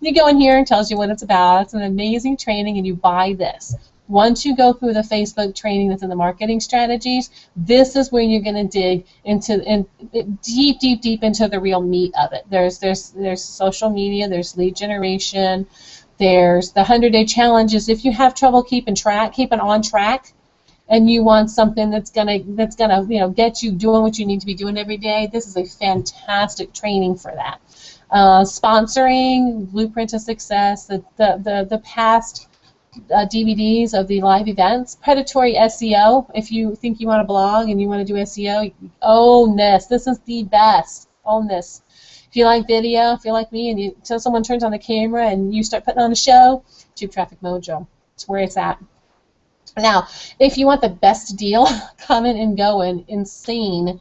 You go in here and tells you what it's about. It's an amazing training, and you buy this. Once you go through the Facebook training that's in the marketing strategies, this is where you're going to dig into deep into the real meat of it. There's social media, there's lead generation, there's the 100-day challenges. If you have trouble keeping on track, and you want something that's gonna you know, get you doing what you need to be doing every day, this is a fantastic training for that. Sponsoring, Blueprint to Success, the past DVDs of the live events. Predatory SEO. If you think you want to blog and you want to do SEO, own this. This is the best. Own this. If you like video, if you're like me, and until someone turns on the camera and you start putting on a show, Tube Traffic Mojo. It's where it's at. Now, if you want the best deal, coming and going, insane,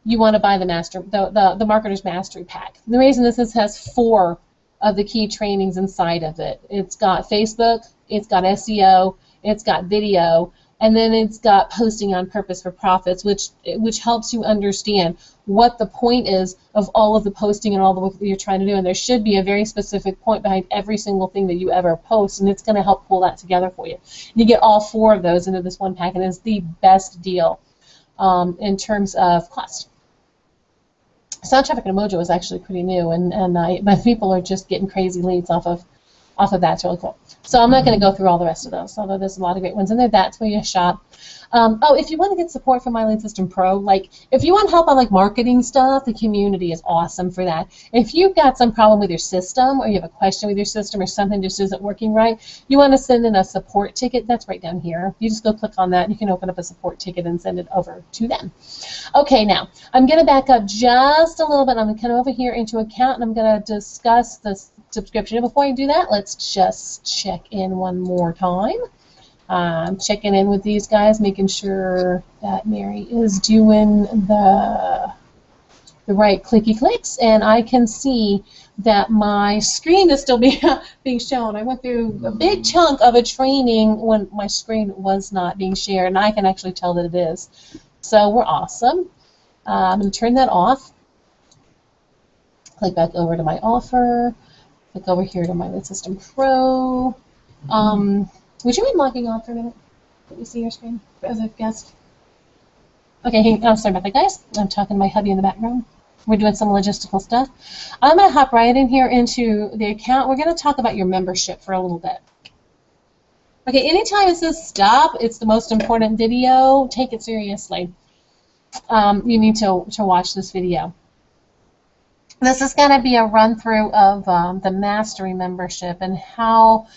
you want to buy the Marketer's Mastery Pack. The reason this has 4 of the key trainings inside of it. It's got Facebook, it's got SEO, it's got video, and then it's got posting on purpose for profits, which helps you understand what the point is of all of the posting and all the work that you're trying to do. And there should be a very specific point behind every single thing that you ever post, and it's going to help pull that together for you. And you get all 4 of those into this one pack, and it's the best deal in terms of cost. Sound Traffic and Mojo is actually pretty new, but people are just getting crazy leads off of that. It's really cool. So I'm not going to go through all the rest of those, although there's a lot of great ones in there. That's where you shop. Oh, if you want to get support from My Lead System Pro, like if you want help on like marketing stuff, the community is awesome for that. If you've got some problem with your system, or you have a question with your system, or something just isn't working right, you want to send in a support ticket. That's right down here. You just go click on that, and you can open up a support ticket and send it over to them. Okay, now I'm going to back up just a little bit. I'm going to come over here into account, and I'm going to discuss this subscription. Before I do that, let's just check in one more time. Checking in with these guys, making sure that Mary is doing the right clicky clicks, and I can see that my screen is still being shown. I went through a big chunk of a training when my screen was not being shared, and I can actually tell that it is. So we're awesome. I'm going to turn that off. Click back over to my offer. Click over here to my Lead System Pro. Would you mind logging off for a minute? Let me see your screen as a guest. Okay, hey, I'm sorry about that, guys. I'm talking to my hubby in the background. We're doing some logistical stuff. I'm going to hop right in here into the account. We're going to talk about your membership for a little bit. Okay, anytime it says stop, it's the most important video, take it seriously. You need to watch this video. This is going to be a run-through of the Mastery membership and how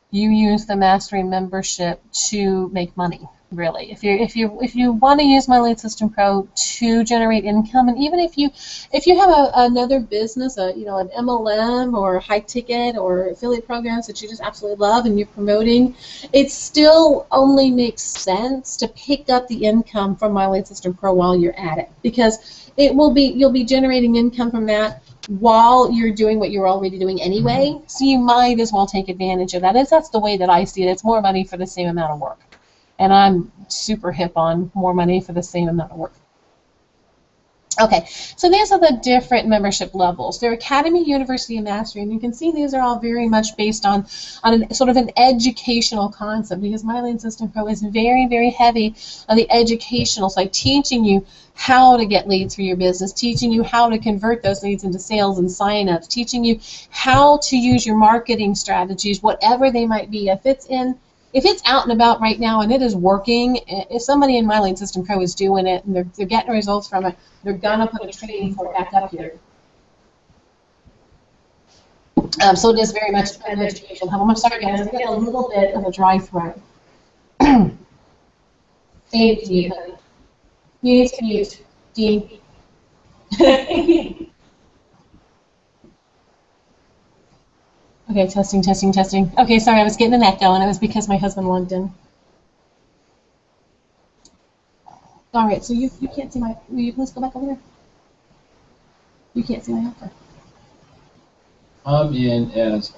you use the Mastery membership to make money. Really, if you want to use my Lead System Pro to generate income, and even if you have another business, an MLM or high ticket or affiliate programs that you just absolutely love and you're promoting, it still only makes sense to pick up the income from my Lead System Pro while you're at it, because you'll be generating income from that while you're doing what you're already doing anyway. So you might as well take advantage of that. That's the way that I see it. It's more money for the same amount of work. And I'm super hip on more money for the same amount of work. Okay, so these are the different membership levels. They're Academy, University, and Mastery, and you can see these are all very much based on sort of an educational concept, because my Lead System Pro is very, very heavy on the educational side, teaching you how to get leads for your business, teaching you how to convert those leads into sales and sign-ups, teaching you how to use your marketing strategies, whatever they might be. If it's out and about right now and it is working, if somebody in my Lead System Pro is doing it and they're getting results from it, they're going to put a training for it back up here. So it is very much an education level. I'm sorry, guys, I get a little bit of a dry throat. You need to mute. Dean. Okay, testing, testing, testing. Okay, sorry, I was getting an echo, and it was because my husband logged in. All right, so you can't see my. Will you please go back over there? You can't see my offer. I'm in as.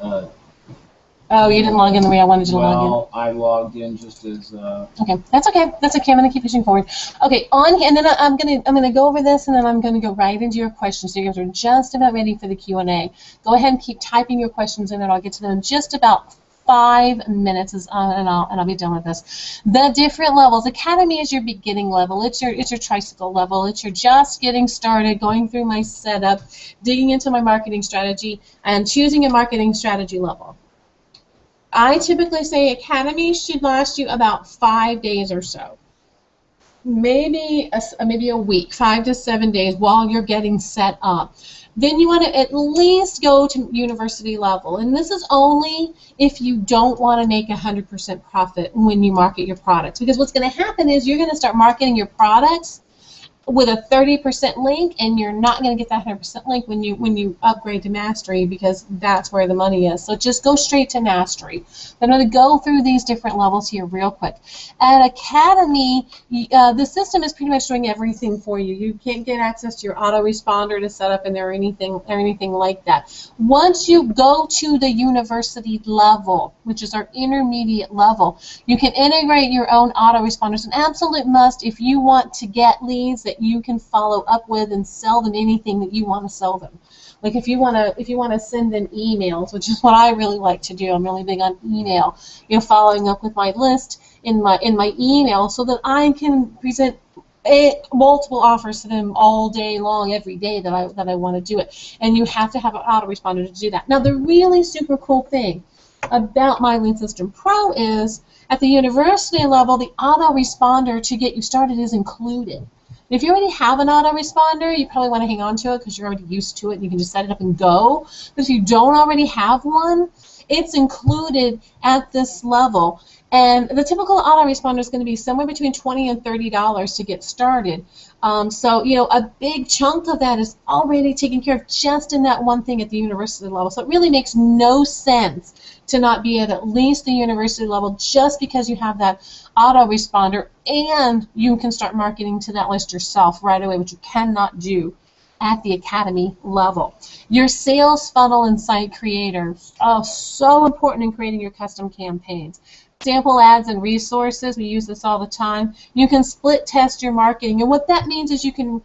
Oh, you didn't log in the way I wanted you to log in. Well, I logged in just as. Okay, that's okay. That's okay. I'm gonna keep pushing forward. Okay, on here, and then I'm gonna go over this, and then I'm gonna go right into your questions. So you guys are just about ready for the Q&A. Go ahead and keep typing your questions in, and I'll get to them in just about 5 minutes, and I'll be done with this. The different levels. Academy is your beginning level. It's your tricycle level. It's your just getting started, going through my setup, digging into my marketing strategy, and choosing a marketing strategy level. I typically say Academy should last you about 5 days or so. Maybe a week, 5 to 7 days while you're getting set up. Then you want to at least go to university level. And this is only if you don't want to make 100% profit when you market your products. Because what's going to happen is you're going to start marketing your products with a 30% link, and you're not going to get that 100% link when you upgrade to Mastery, because that's where the money is. So just go straight to Mastery. I'm going to go through these different levels here real quick. At Academy, the system is pretty much doing everything for you. You can't get access to your autoresponder to set up in there or anything like that. Once you go to the university level, which is our intermediate level, you can integrate your own autoresponders. An absolute must if you want to get leads that you can follow up with and sell them anything that you want to sell them. Like if you want to send them emails, which is what I really like to do. I'm really big on email. Following up with my list in my email so that I can present multiple offers to them all day long, every day that I want to do it. And you have to have an autoresponder to do that. Now the really super cool thing about my Lead System Pro is at the university level, the autoresponder to get you started is included. If you already have an autoresponder, you probably want to hang on to it because you're already used to it and you can just set it up and go. But if you don't already have one, it's included at this level. And the typical autoresponder is going to be somewhere between $20 and $30 to get started. So, you know, a big chunk of that is already taken care of just in that one thing at the university level. So it really makes no sense to not be at least the university level just because you have that autoresponder, and you can start marketing to that list yourself right away, which you cannot do at the academy level. Your sales funnel and site creator, so important in creating your custom campaigns. Sample ads and resources, we use this all the time. You can split test your marketing, and what that means is you can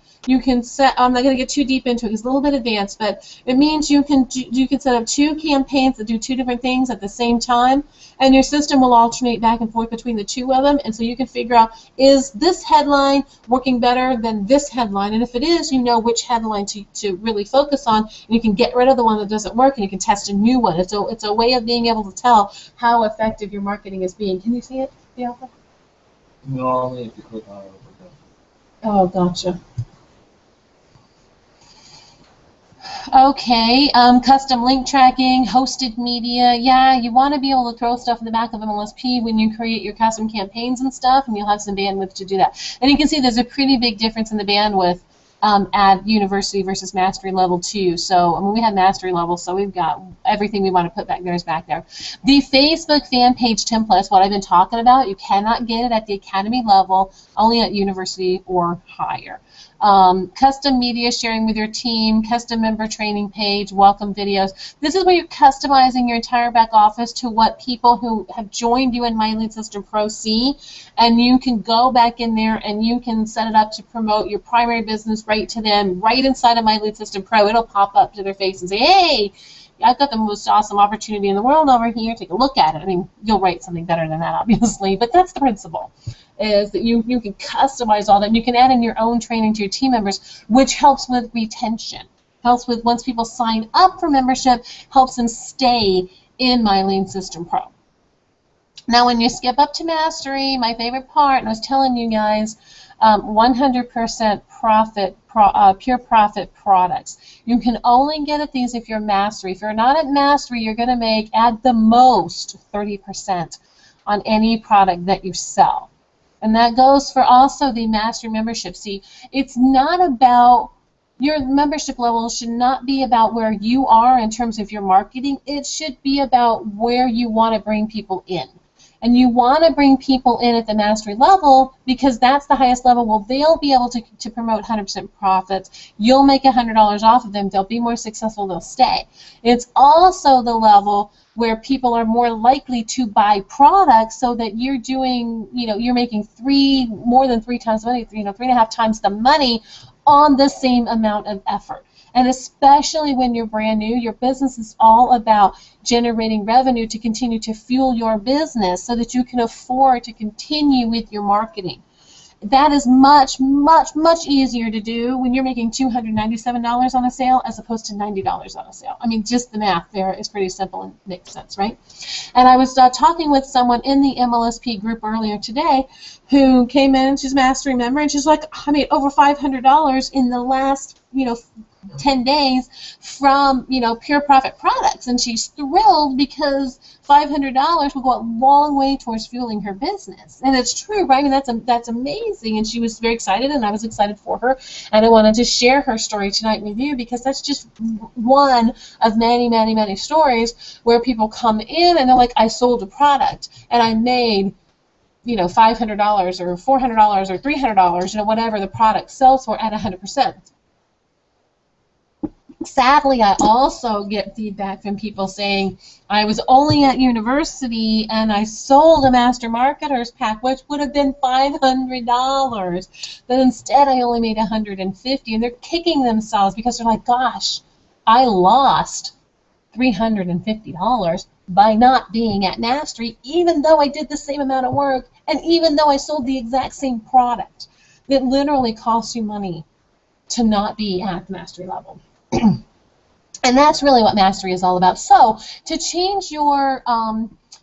set, I'm not going to get too deep into it, it's a little bit advanced, but it means you can set up 2 campaigns that do 2 different things at the same time, and your system will alternate back and forth between the 2 of them, and so you can figure out, is this headline working better than this headline, and if it is, you know which headline to really focus on, and you can get rid of the one that doesn't work, and you can test a new one. It's a way of being able to tell how effective your marketing is being. Can you see it, Bianca? No, only if you click on it. Oh, gotcha. Okay, custom link tracking, hosted media. Yeah, you want to be able to throw stuff in the back of MLSP when you create your custom campaigns and stuff, and you'll have some bandwidth to do that. And you can see there's a pretty big difference in the bandwidth at university versus mastery level 2. So, I mean, we have mastery level, so we've got everything we want to put back there is back there. The Facebook fan page templates, what I've been talking about, you cannot get it at the academy level, only at university or higher. Custom media sharing with your team, custom member training page, welcome videos. This is where you're customizing your entire back office to what people who have joined you in My Lead System Pro see, and you can go back in there and you can set it up to promote your primary business right to them, right inside of My Lead System Pro. It'll pop up to their face and say, hey, I've got the most awesome opportunity in the world over here. Take a look at it. I mean, you'll write something better than that, obviously, but that's the principle, is that you can customize all that. And you can add in your own training to your team members, which helps with retention. Helps with, once people sign up for membership, helps them stay in My Lead System Pro. Now, when you skip up to Mastery, my favorite part, and I was telling you guys, 100% profit, pure profit products. You can only get at these if you're Mastery. If you're not at Mastery, you're going to make at the most 30% on any product that you sell. And that goes for also the Mastery membership. See, it's not about, your membership level should not be about where you are in terms of your marketing. It should be about where you want to bring people in. And you want to bring people in at the Mastery level because that's the highest level. Well, they'll be able to promote 100% profits. You'll make $100 off of them. They'll be more successful. They'll stay. It's also the level where people are more likely to buy products, so that you're doing, you're making more than 3 times the money, 3.5 times the money on the same amount of effort. And especially when you're brand new, your business is all about generating revenue to continue to fuel your business so that you can afford to continue with your marketing. That is much, much, much easier to do when you're making $297 on a sale as opposed to $90 on a sale. I mean, just the math there is pretty simple and makes sense, right? And I was talking with someone in the MLSP group earlier today who came in, she's a Mastery member, and she's like, I made over $500 in the last, 10 days from, pure profit products, and she's thrilled because $500 will go a long way towards fueling her business. And it's true, right? I mean, that's amazing, and she was very excited, and I was excited for her, and I wanted to share her story tonight with you because that's just one of many, many, many stories where people come in and they're like, I sold a product and I made $500 or $400 or $300, whatever the product sells for at 100%. Sadly, I also get feedback from people saying, I was only at university and I sold a Master Marketer's Pack, which would have been $500, but instead I only made $150, and they're kicking themselves because they're like, gosh, I lost $350 by not being at Mastery, even though I did the same amount of work and even though I sold the exact same product. It literally costs you money to not be at the Mastery level. And that's really what Mastery is all about. So to change your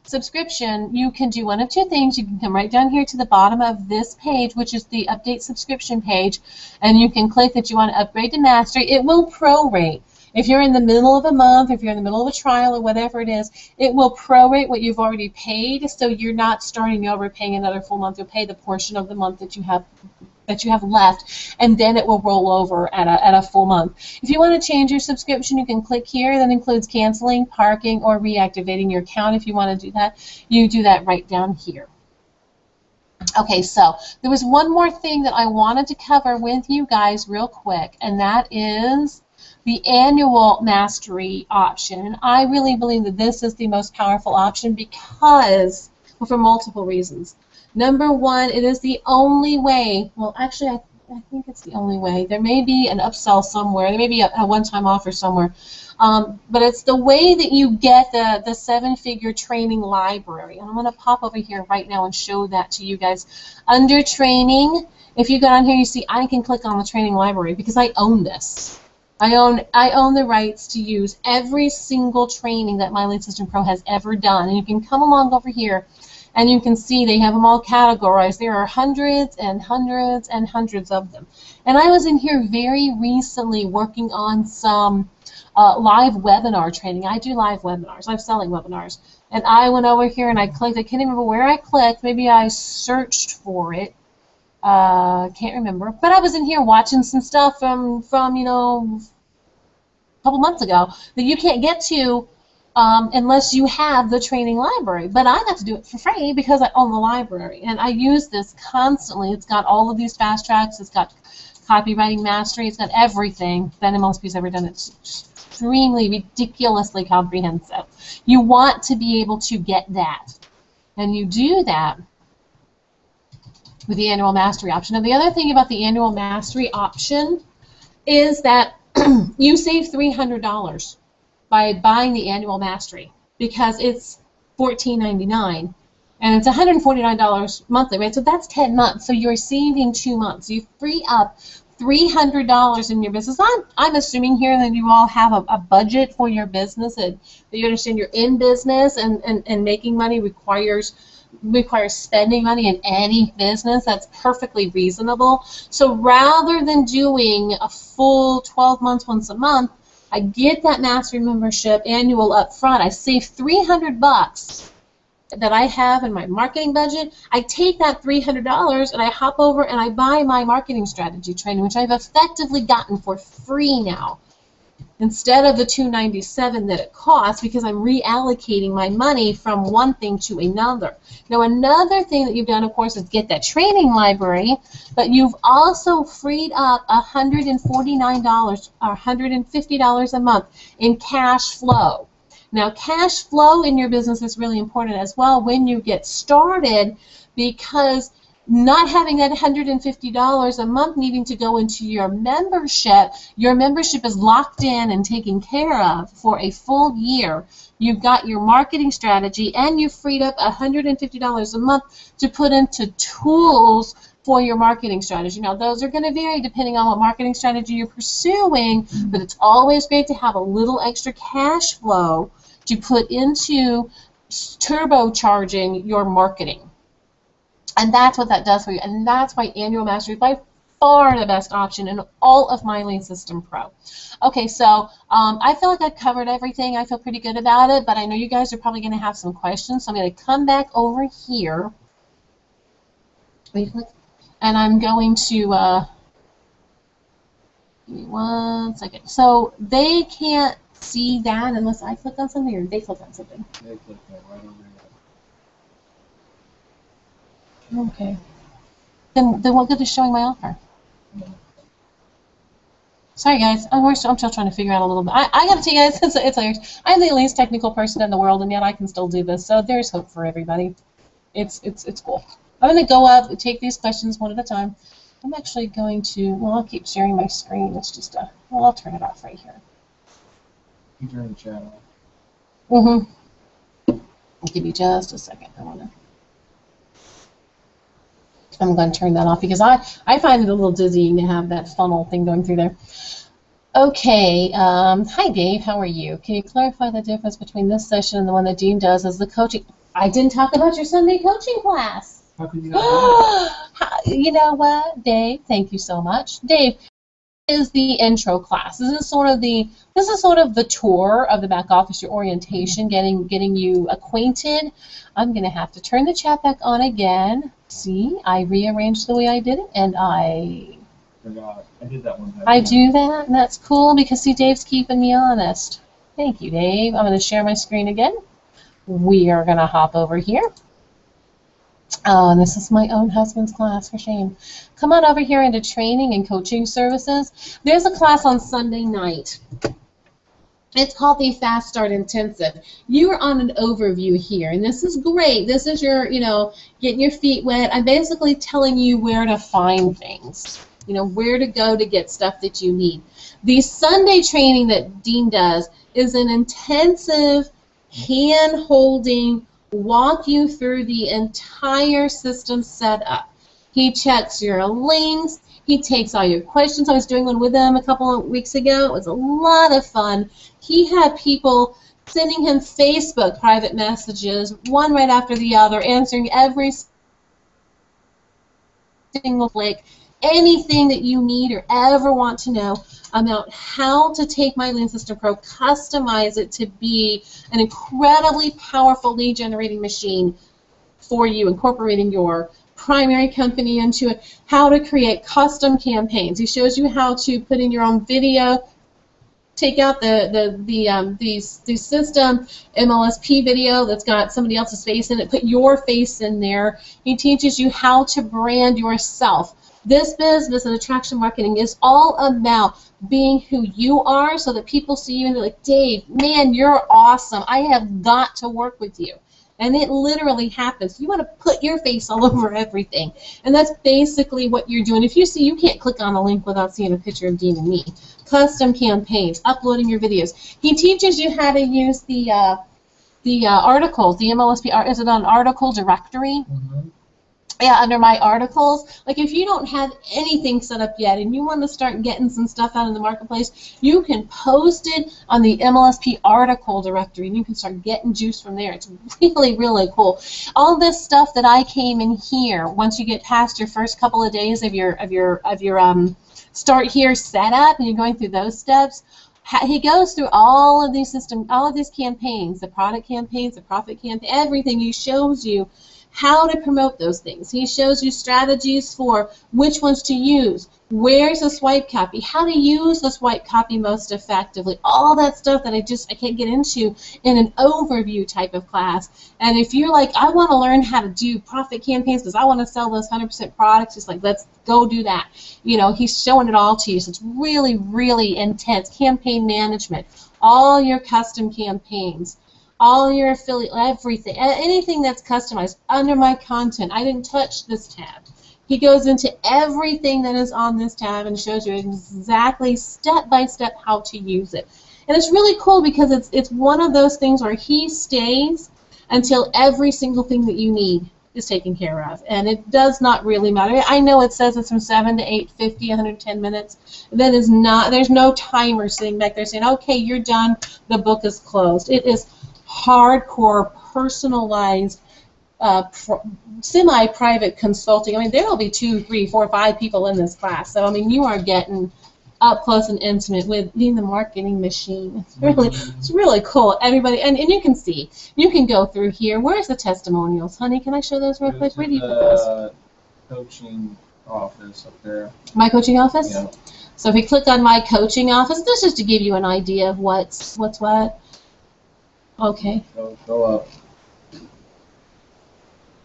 subscription, you can do one of 2 things. You can come right down here to the bottom of this page, which is the update subscription page, and you can click that you want to upgrade to Mastery. It will prorate. If you're in the middle of a month, if you're in the middle of a trial or whatever it is, it will prorate what you've already paid, so you're not starting over paying another full month. You'll pay the portion of the month that you have left, and then it will roll over at a full month. If you want to change your subscription, you can click here. That includes canceling, parking, or reactivating your account. If you want to do that, you do that right down here. Okay, so there was one more thing that I wanted to cover with you guys real quick, and that is the annual mastery option. And I really believe that this is the most powerful option because, well, for multiple reasons. Number one, it is the only way, well, actually, I think it's the only way. There may be an upsell somewhere. There may be a one-time offer somewhere. But it's the way that you get the seven-figure training library. And I'm going to pop over here right now and show that to you guys. Under training, if you go down here, you see I can click on the training library because I own this. I own the rights to use every single training that My Lead System Pro has ever done. And you can come along over here and you can see they have them all categorized. There are hundreds and hundreds and hundreds of them. And I was in here very recently working on some live webinar training. I do live webinars. I'm selling webinars. And I went over here and I clicked. I can't remember where I clicked. Maybe I searched for it. Can't remember. But I was in here watching some stuff from you know, a couple months ago that you can't get to unless you have the training library. But I got to do it for free because I own the library. And I use this constantly. It's got all of these fast tracks. It's got copywriting mastery. It's got everything that MLSP's ever done. It's extremely, ridiculously comprehensive. You want to be able to get that. And you do that with the annual mastery option. Now, the other thing about the annual mastery option is that you save $300 by buying the annual mastery because it's $14.99 and it's $149 monthly, right? So that's 10 months. So you're saving 2 months. You free up $300 in your business. I'm assuming here that you all have a budget for your business and that you understand you're in business and making money requires spending money in any business. That's perfectly reasonable. So rather than doing a full 12 months once a month, I get that mastery membership annual up front. I save $300 that I have in my marketing budget. I take that $300 and I hop over and I buy my marketing strategy training, which I've effectively gotten for free now, instead of the $297 that it costs, because I'm reallocating my money from one thing to another. Now, another thing that you've done, of course, is get that training library, but you've also freed up $149 or $150 a month in cash flow. Now, cash flow in your business is really important as well when you get started, because not having that $150 a month needing to go into your membership is locked in and taken care of for a full year. You've got your marketing strategy and you've freed up $150 a month to put into tools for your marketing strategy. Now, those are going to vary depending on what marketing strategy you're pursuing, but it's always great to have a little extra cash flow to put into turbocharging your marketing. And that's what that does for you. And that's why Annual Mastery is by far the best option in all of My Lead System Pro. Okay, so I feel like I covered everything. I feel pretty good about it, but I know you guys are probably going to have some questions. So I'm going to come back over here. And I'm going to, give me 1 second. So they can't see that unless I click on something or they click on something. They click that right over here. Okay. Then what good is showing my offer? Sorry, guys. I'm still trying to figure out a little bit. I got to tell you guys, it's hilarious. I'm the least technical person in the world, and yet I can still do this. So there's hope for everybody. It's cool. I'm going to go up and take these questions one at a time. I'm actually going to, well, I'll keep sharing my screen. It's just a, well, I'll turn it off right here. You turn the chat off. Mm-hmm. I'll give you just a second. I'm going to turn that off because I find it a little dizzying to have that funnel thing going through there. Okay. Hi, Dave. How are you? Can you clarify the difference between this session and the one that Dean does as the coaching? I didn't talk about your Sunday coaching class. How could you not know that? You know what, Dave? Thank you so much. Dave, is the intro class. This is sort of the tour of the back office, your orientation, getting you acquainted. I'm gonna have to turn the chat back on again. See, I rearranged the way I did it, and I Forgot. I did that one time. I do that, and that's cool because see, Dave's keeping me honest. Thank you, Dave. I'm gonna share my screen again. We are gonna hop over here. Oh, and this is my own husband's class, for shame. Come on over here into training and coaching services. There's a class on Sunday night. It's called the Fast Start Intensive. You are on an overview here, and this is great. This is your, getting your feet wet. I'm basically telling you where to find things, where to go to get stuff that you need. The Sunday training that Dean does is an intensive hand-holding, walk you through the entire system setup. He checks your links. He takes all your questions. I was doing one with him a couple of weeks ago. It was a lot of fun. He had people sending him Facebook private messages, one right after the other, answering every single click, anything that you need or ever want to know about how to take My Lean System Pro, customize it to be an incredibly powerful lead generating machine for you, incorporating your primary company into it, how to create custom campaigns. He shows you how to put in your own video, take out the system MLSP video that's got somebody else's face in it, put your face in there. He teaches you how to brand yourself. This business and attraction marketing is all about being who you are so that people see you and they're like, Dave, man, you're awesome. I have got to work with you. And it literally happens. You want to put your face all over everything. And that's basically what you're doing. If you see, you can't click on a link without seeing a picture of Dean and me. Custom campaigns, uploading your videos. He teaches you how to use the articles, the MLSP, is it an article directory? Mm-hmm. Yeah, under my articles. Like if you don't have anything set up yet and you want to start getting some stuff out in the marketplace, you can post it on the MLSP article directory and you can start getting juice from there. It's really, really cool. All this stuff that I came in here, once you get past your first couple of days of your start here setup and you're going through those steps, he goes through all of these campaigns, the product campaigns, the profit campaign, everything. He shows you how to promote those things. He shows you strategies for which ones to use, where's the swipe copy, how to use the swipe copy most effectively, all that stuff that I can't get into in an overview type of class. And if you're like, I want to learn how to do profit campaigns because I want to sell those 100% products, just like, let's go do that. He's showing it all to you. So it's really, really intense. Campaign management, all your custom campaigns, all your affiliate, everything, anything that's customized under my content. I didn't touch this tab. He goes into everything that is on this tab and shows you exactly step by step how to use it. And it's really cool because it's one of those things where he stays until every single thing that you need is taken care of. And it does not really matter. I know it says it's from 7 to 8:50, 110 minutes. That is not, there's no timer sitting back there saying, okay, you're done, the book is closed. It is hardcore, personalized, semi-private consulting. I mean, there will be 2, 3, 4, 5 people in this class. So, I mean, you are getting up close and intimate with being the marketing machine. It's really cool. Everybody, and you can see, you can go through here. Where's the testimonials, honey? Can I show those real quick? Where do you put those? Coaching office up there. My coaching office? Yeah. So if you click on my coaching office, this is to give you an idea of what's what. Okay. Go up.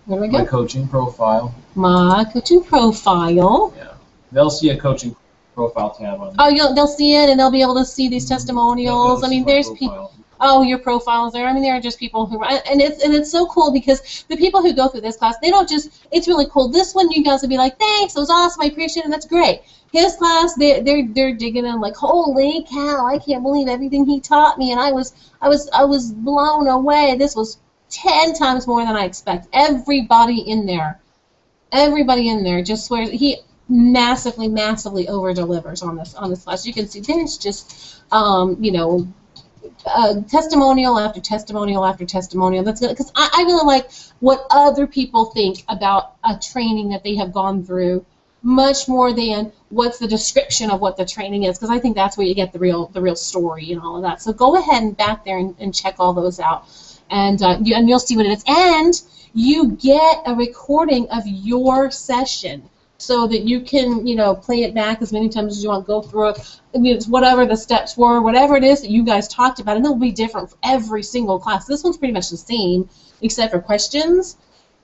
Where do we go? My coaching profile. My coaching profile. Yeah. They'll see a coaching profile tab on there. Oh, they'll see it, and they'll be able to see these testimonials. I mean, there's people. Oh, your profiles there. I mean, there are just people who, and it's so cool because the people who go through this class, they don't just. It's really cool. This one, you guys will be like, thanks, it was awesome, I appreciate it, and that's great. His class, they're digging in like, holy cow, I can't believe everything he taught me, and I was blown away. This was 10 times more than I expect. Everybody in there just swears he massively over delivers on this class. You can see there's just testimonial after testimonial after testimonial. That's good because I really like what other people think about a training that they have gone through much more than what's the description of what the training is, because I think that's where you get the real story and all of that. So go ahead and back there and check all those out, and you'll see what it is. And you get a recording of your session, so that you can, play it back as many times as you want, go through it. I mean, it's whatever the steps were, whatever it is that you guys talked about, and it'll be different for every single class. This one's pretty much the same, except for questions.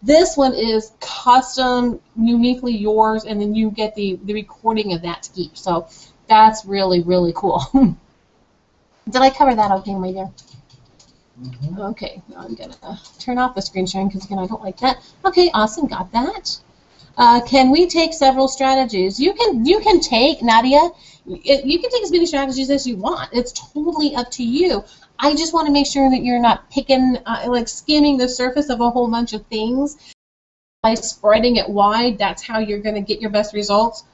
This one is custom, uniquely yours, and then you get the recording of that to keep. So that's really, really cool. Did I cover that okay, my dear? Mm-hmm. Okay, now I'm going to turn off the screen sharing because, again, I don't like that. Okay, awesome, got that. Can we take several strategies? You can take, Nadia, you can take as many strategies as you want. It's totally up to you. I just want to make sure that you're not picking, like skimming the surface of a whole bunch of things. By spreading it wide, that's how you're going to get your best results.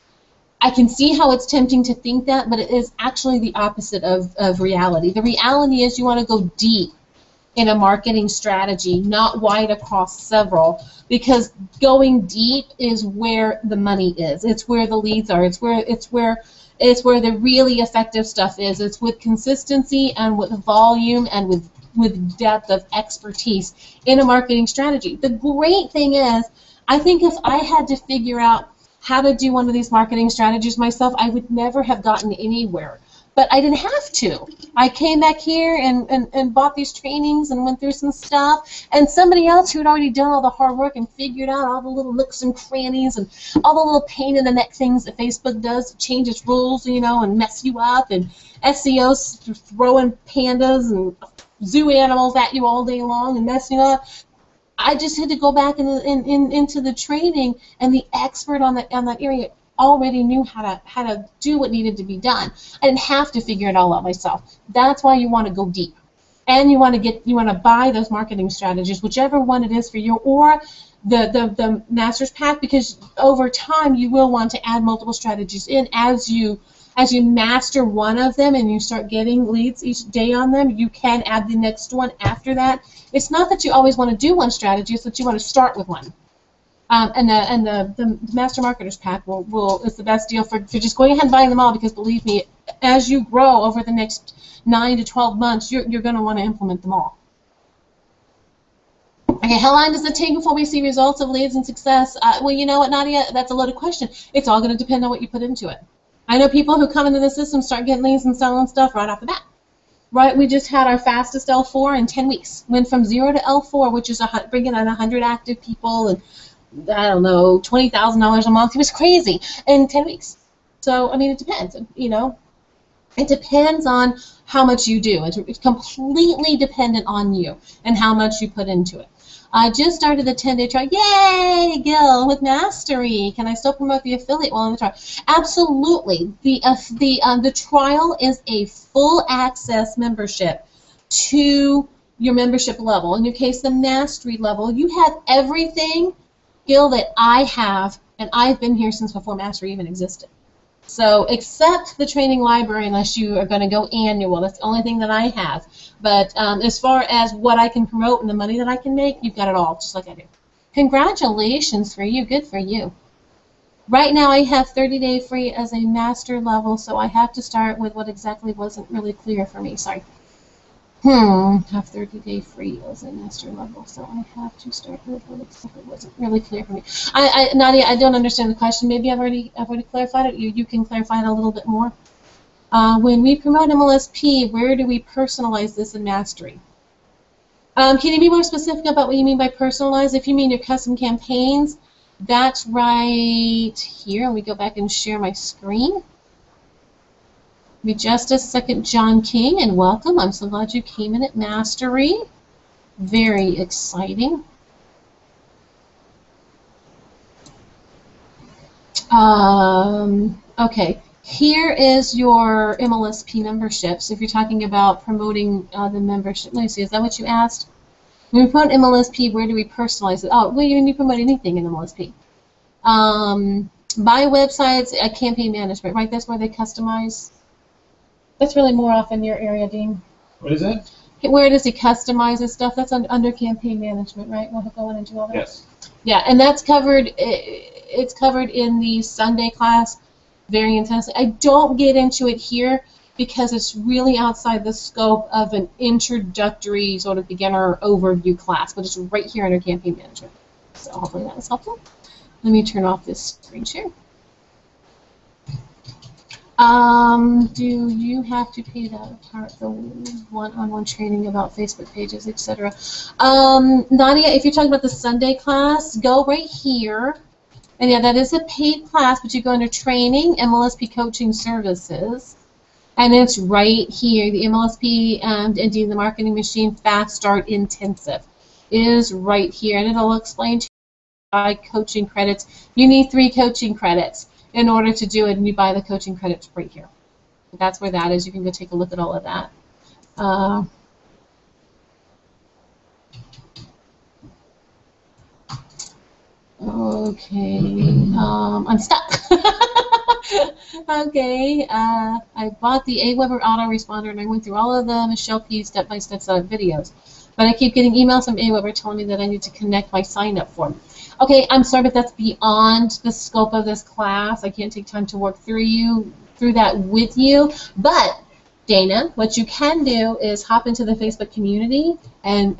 I can see how it's tempting to think that, but it is actually the opposite of reality. The reality is you want to go deep in a marketing strategy, not wide across several, because going deep is where the money is. It's where the leads are. It's where the really effective stuff is. It's with consistency and with volume and with depth of expertise in a marketing strategy. The great thing is, I think if I had to figure out how to do one of these marketing strategies myself, I would never have gotten anywhere. But I didn't have to. I came back here and bought these trainings and went through some stuff, and somebody else who had already done all the hard work and figured out all the little nooks and crannies and all the little pain in the neck things that Facebook does to change its rules, and mess you up, and SEOs throwing pandas and zoo animals at you all day long and messing you up. I just had to go back into the training, and the expert on that area already knew how to do what needed to be done. I didn't have to figure it all out myself. That's why you want to go deep, and you want to buy those marketing strategies, whichever one it is for you, or the Master's Pack, because over time you will want to add multiple strategies in as you master one of them and you start getting leads each day on them. You can add the next one after that. It's not that you always want to do one strategy; it's that you want to start with one. And the Master Marketers Pack is the best deal for just going ahead and buying them all, because believe me, as you grow over the next 9 to 12 months, you're going to want to implement them all. Okay, how long does it take before we see results of leads and success? Well, you know what, Nadia, that's a loaded question. It's all going to depend on what you put into it. I know people who come into the system start getting leads and selling stuff right off the bat. Right, we just had our fastest L4 in 10 weeks. Went from 0 to L4, which is bringing in 100 active people and I don't know, $20,000 a month. It was crazy in 10 weeks. So, I mean, it depends, It depends on how much you do. It's completely dependent on you and how much you put into it. I just started the 10-day trial. Yay, Gil, with Mastery. Can I still promote the affiliate while on the trial? Absolutely. The trial is a full access membership to your membership level. In your case, the Mastery level. You have everything, Gil, that I have, and I've been here since before Mastery even existed. So, except the training library, unless you are going to go annual, that's the only thing that I have. But as far as what I can promote and the money that I can make, you've got it all, just like I do. Congratulations for you. Good for you. Right now, I have 30-day free as a master level, so I have to start with what exactly wasn't really clear for me. Sorry. Have 30-day free as a master level, so I have to start with what exactly wasn't really clear for me. Nadia, I don't understand the question. Maybe I've already clarified it. You can clarify it a little bit more. When we promote MLSP, where do we personalize this in Mastery? Can you be more specific about what you mean by personalize? If you mean your custom campaigns, that's right here. Let me go back and share my screen. Give me just a second, John King, and welcome. I'm so glad you came in at Mastery. Very exciting. Okay, here is your MLSP membership. So if you're talking about promoting the membership, let me see, is that what you asked? When we promote MLSP, where do we personalize it? Oh, well, you promote anything in MLSP. Buy websites, campaign management, right? That's where they customize. That's really more off in your area, Dean. What is it? Where does he customize his stuff? That's under campaign management, right? We'll go in and do all that. Yes. Yeah, and that's covered. it's covered in the Sunday class very intensely. I don't get into it here because it's really outside the scope of an introductory sort of beginner overview class, but it's right here under campaign management. So hopefully that was helpful. Let me turn off this screen share. Do you have to pay that part, the one-on-one training about Facebook pages, etc.? Nadia, if you're talking about the Sunday class, go right here. And yeah, that is a paid class, but you go under training, MLSP coaching services. And it's right here, the MLSP and Indeed the Marketing Machine Fast Start Intensive is right here. And it'll explain to you buy coaching credits. You need 3 coaching credits in order to do it, and you buy the coaching credits right here. That's where that is. You can go take a look at all of that. Okay, I'm stuck. Okay, I bought the AWeber autoresponder and I went through all of the Michelle P. step-by-step videos. But I keep getting emails from AWeber telling me that I need to connect my sign-up form. Okay, I'm sorry, but that's beyond the scope of this class. I can't take time to work through that with you. But Dana, what you can do is hop into the Facebook community and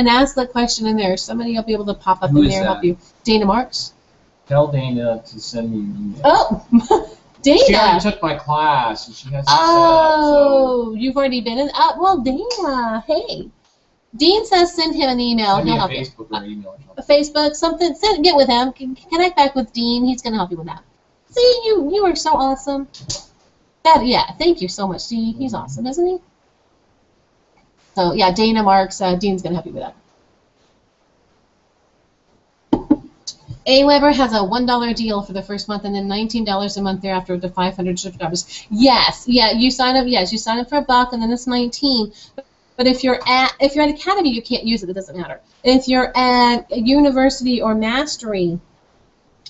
ask that question in there. Somebody will be able to pop up in there and help you. Dana Marks? Tell Dana to send me an email. Oh, Dana! She already took my class, and she has to set up, so you've already been in? Well, Dana, hey. Dean says send him an email. Send me He'll a help Facebook you. or email or something. Facebook, something. Get with him. Connect back with Dean. He's going to help you with that. See, you are so awesome. Yeah, thank you so much. See, he's awesome, isn't he? So, yeah, Dana Marks, Dean's going to help you with that. AWeber has a $1 deal for the first month and then $19 a month thereafter with the 500 subscribers. Yes, yeah, you sign up. Yes, you sign up for $1 and then it's $19. But if you're at Academy, you can't use it. It doesn't matter. If you're at a university or mastery,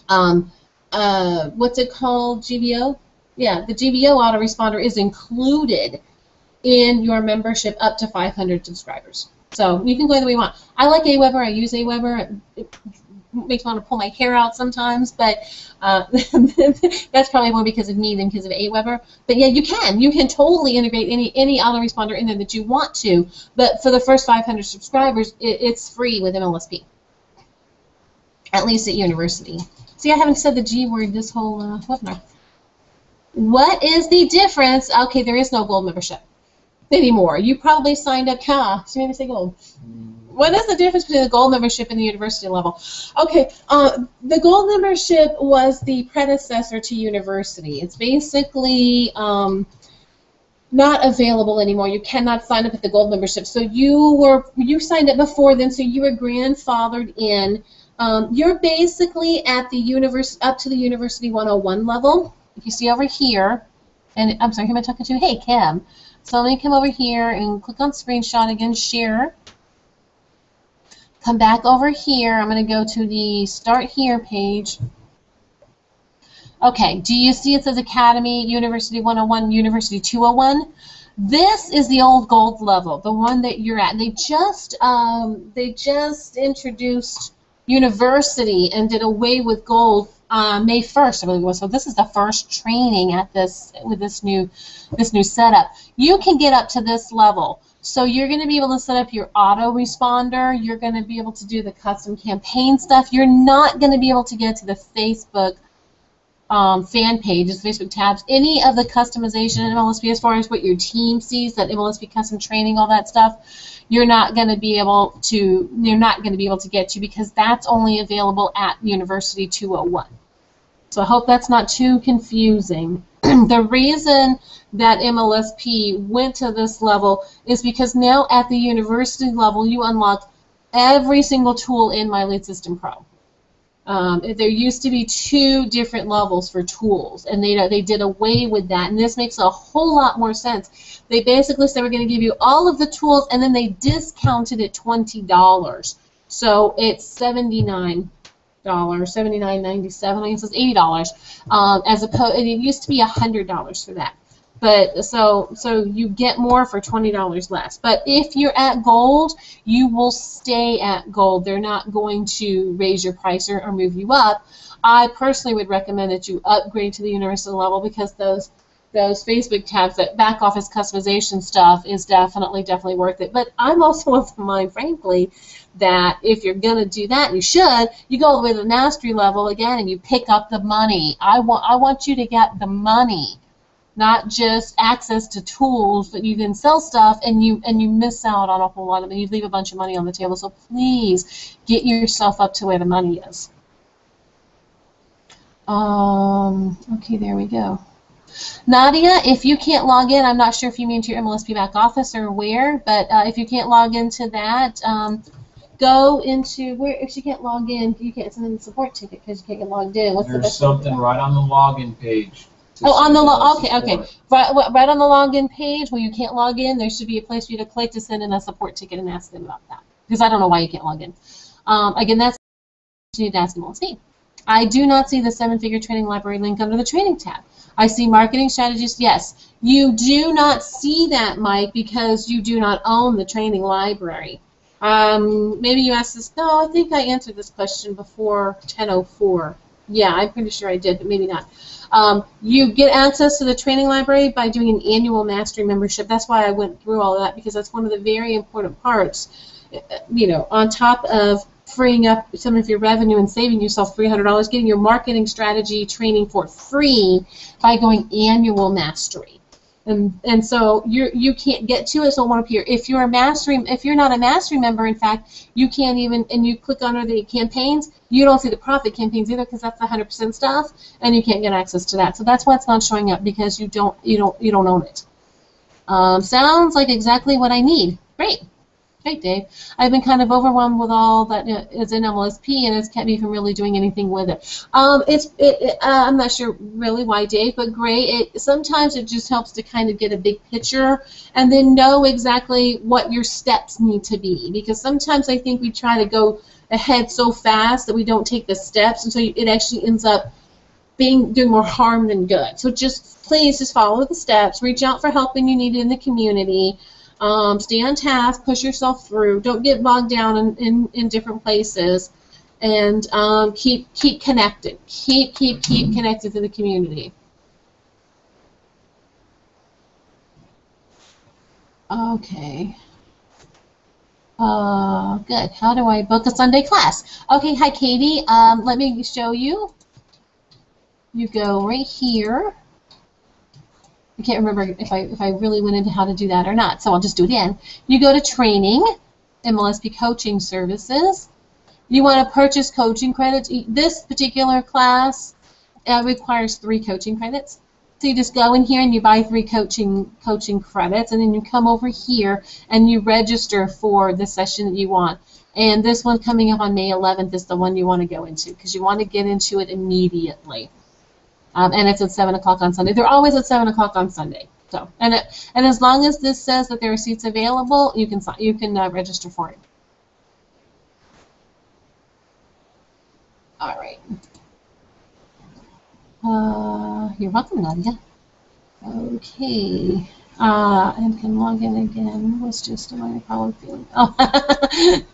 what's it called? GBO? Yeah, the GBO autoresponder is included in your membership up to 500 subscribers. So you can go the way you want. I like AWeber. I use AWeber. It makes me want to pull my hair out sometimes, but that's probably more because of me than because of AWeber. But yeah, you can totally integrate any autoresponder in there that you want to. But for the first 500 subscribers, it's free with MLSP, at least at university. See, I haven't said the G word this whole webinar. What is the difference? Okay, there is no gold membership anymore. You probably signed up. So maybe say gold. What is the difference between the gold membership and the university level? Okay, the gold membership was the predecessor to university. It's basically not available anymore. You cannot sign up at the gold membership. So you signed up before then, so you were grandfathered in. You're basically at the up to the University 101 level. If you see over here, and I'm sorry, who am I talking to? Hey, Kim. So let me come over here and click on screenshot again, share. Come back over here. I'm going to go to the Start Here page. Okay, do you see it says Academy, University 101, University 201? This is the old gold level, the one that you're at. They just introduced university and did away with gold May 1st, I believe it was. So this is the first training at with this new setup. You can get up to this level. So you're going to be able to set up your autoresponder. You're going to be able to do the custom campaign stuff. You're not going to be able to get to the Facebook fan pages, Facebook tabs, any of the customization in MLSP as far as what your team sees, that MLSP custom training, all that stuff. You're not going to be able to get to because that's only available at University 201. So I hope that's not too confusing. The reason that MLSP went to this level is because now at the university level you unlock every single tool in My Lead System Pro. There used to be 2 different levels for tools, and they did away with that, and this makes a whole lot more sense. They basically said we're going to give you all of the tools, and then they discounted it $20. So it's $79. $79.97, I guess it's $80, as opposed, and it used to be $100 for that. But so you get more for $20 less. But if you're at gold, you will stay at gold. They're not going to raise your price or move you up. I personally would recommend that you upgrade to the universal level because those Facebook tabs, that back office customization stuff, is definitely worth it. But I'm also of the mind, frankly, that if you're going to do that, and you should, you go all the way to the mastery level again and you pick up the money. I want you to get the money, not just access to tools, but you can sell stuff and you miss out on a whole lot of it. You leave a bunch of money on the table. So please get yourself up to where the money is. Okay, there we go. Nadia, if you can't log in, I'm not sure if you mean to your MLSP back office or where, but if you can't log into that, go into where. If you can't log in, you can't send in the support ticket because you can't get logged in. What's the There's best something right on the login page. Oh, on the okay. Right on the login page where you can't log in, there should be a place for you to click to send in a support ticket and ask them about that. Because I don't know why you can't log in. Again, that's what you need to ask MLSP. I do not see the 7-figure training library link under the training tab. I see marketing strategies. Yes, you do not see that, Mike, because you do not own the training library. Maybe you asked this. No, I think I answered this question before 10:04. Yeah, I'm pretty sure I did, but maybe not. You get access to the training library by doing an annual mastery membership. That's why I went through all of that, because that's one of the very important parts. You know, on top of freeing up some of your revenue and saving yourself $300, getting your marketing strategy training for free by going annual mastery. And so you can't get to it, so it won't appear. If you're not a mastery member, in fact, you can't even, and you click under the campaigns, you don't see the profit campaigns either, because that's the 100% stuff, and you can't get access to that. So that's why it's not showing up, because you don't own it. Sounds like exactly what I need. Great. Great, Dave. I've been kind of overwhelmed with all that is in MLSP, and it's kept me from really doing anything with it. I'm not sure really why, Dave, but great. Sometimes it just helps to kind of get a big picture and then know exactly what your steps need to be, because sometimes I think we try to go ahead so fast that we don't take the steps, and so it actually ends up doing more harm than good. So please just follow the steps. Reach out for help when you need it in the community. Stay on task, push yourself through, don't get bogged down in different places, and keep connected. Keep connected to the community. Okay. Good. How do I book a Sunday class? Okay, hi Katie. Let me show you. You go right here. I can't remember if I really went into how to do that or not, so I'll just do it again. You go to Training, MLSP Coaching Services. You want to purchase coaching credits. This particular class requires 3 coaching credits. So you just go in here and you buy 3 coaching credits, and then you come over here and you register for the session that you want. And this one coming up on May 11th is the one you want to go into, because you want to get into it immediately. And it's at 7 o'clock on Sunday. They're always at 7 o'clock on Sunday. So, and as long as this says that there are seats available, you can register for it. All right. You're welcome, Nadia. Okay. And can log in again. Was just a minor problem feeling. Oh,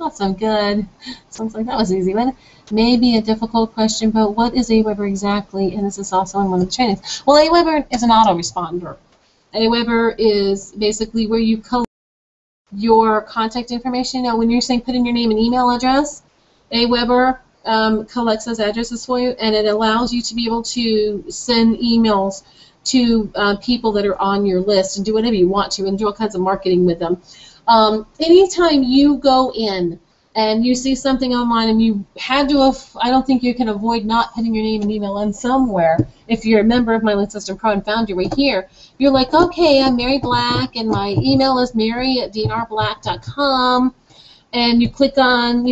awesome, good. Sounds like that was an easy one. Maybe a difficult question, but what is AWeber exactly? And this is also in one of the trainings. Well, AWeber is an autoresponder. AWeber is basically where you collect your contact information. Now, when you're saying put in your name and email address, AWeber collects those addresses for you, and it allows you to be able to send emails to people that are on your list and do whatever you want to and do all kinds of marketing with them. Anytime you go in and you see something online and you had to, I don't think you can avoid not putting your name and email in somewhere. If you're a member of My Lead System Pro and found your way here, you're like, okay, I'm Mary Black and my email is mary@dnrblack.com, and you click on,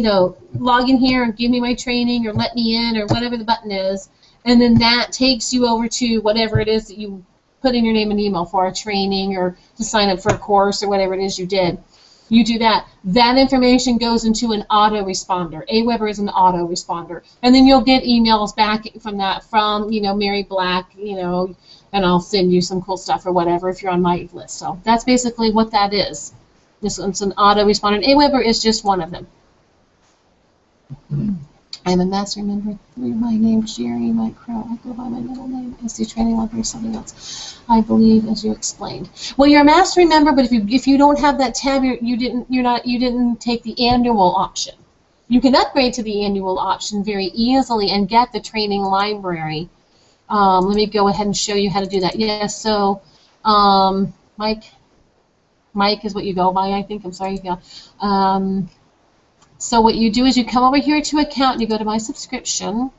log in here and give me my training or let me in or whatever the button is, and then that takes you over to whatever it is that you put in your name and email for a training or to sign up for a course or whatever it is you did. You do that. That information goes into an autoresponder. AWeber is an autoresponder. And then you'll get emails back from that, from, Mary Black, and I'll send you some cool stuff or whatever if you're on my list. So that's basically what that is. This one's an autoresponder. Aweber is just one of them. I'm a master member through my name, Jerry Mike Crow. I go by my middle name. SD Training Library, something else. I believe, as you explained. Well, you're a mastery member, but if you don't have that tab, you didn't take the annual option. You can upgrade to the annual option very easily and get the training library. Let me go ahead and show you how to do that. Yes. So, Mike is what you go by, I think. I'm sorry. Yeah. So what you do is you come over here to account and you go to my subscription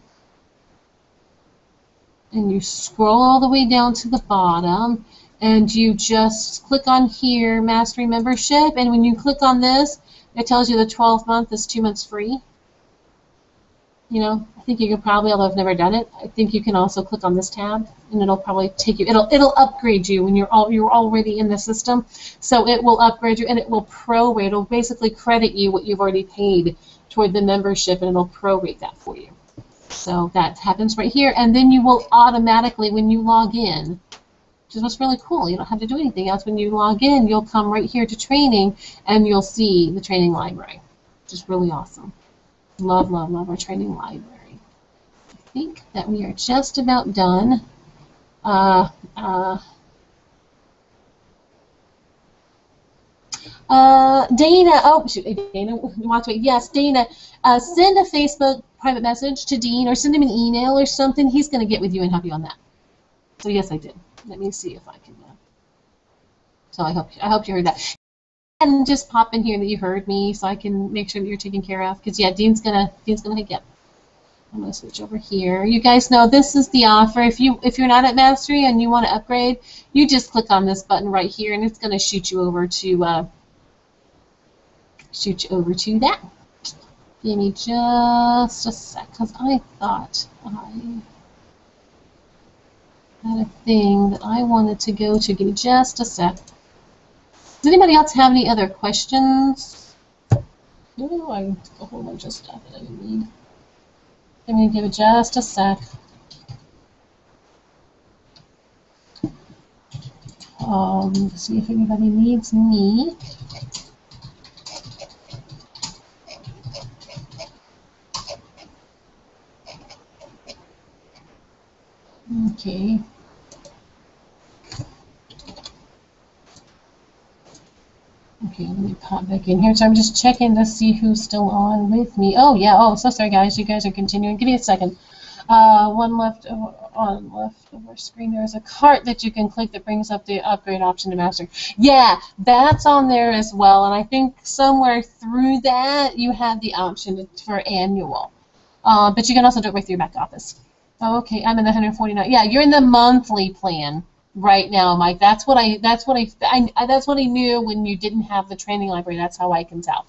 and you scroll all the way down to the bottom and you just click on here, Mastery Membership, and when you click on this, it tells you the 12th month is 2 months free. You know, I think you can probably, although I've never done it, I think you can also click on this tab and it'll probably take you, it'll upgrade you when you're already in the system. So it will upgrade you and it will prorate. It'll basically credit you what you've already paid toward the membership and it'll prorate that for you. So that happens right here, and then you will automatically, when you log in, which is what's really cool, you don't have to do anything else. When you log in, you'll come right here to training and you'll see the training library, which is really awesome. Love, love, love our training library. I think that we are just about done. Dana, oh shoot, Dana wants to wait. Yes, Dana, send a Facebook private message to Dean or send him an email or something. He's going to get with you and help you on that. So yes, I did. Let me see if I can. So I hope you heard that. And just pop in here that you heard me, so I can make sure that you're taken care of. Because yeah, Dean's gonna get. I'm gonna switch over here. You guys know this is the offer. If you're not at Mastery and you want to upgrade, you just click on this button right here, and it's gonna shoot you over to that. Give me just a sec, because I thought I had a thing that I wanted to go to. Give me just a sec. Does anybody else have any other questions? No, I took a whole bunch of stuff that I didn't need. I'm going to give it just a sec. See if anybody needs me. Okay. Okay, let me pop back in here. So I'm just checking to see who's still on with me. Oh, yeah. Oh, so sorry, guys. You guys are continuing. Give me a second. One left over screen. There is a cart that you can click that brings up the upgrade option to Master. Yeah, that's on there as well. And I think somewhere through that you have the option for annual. But you can also do it with your back office. Oh, okay, I'm in the 149. Yeah, you're in the monthly plan right now, Mike. That's what I knew when you didn't have the training library. That's how I can tell.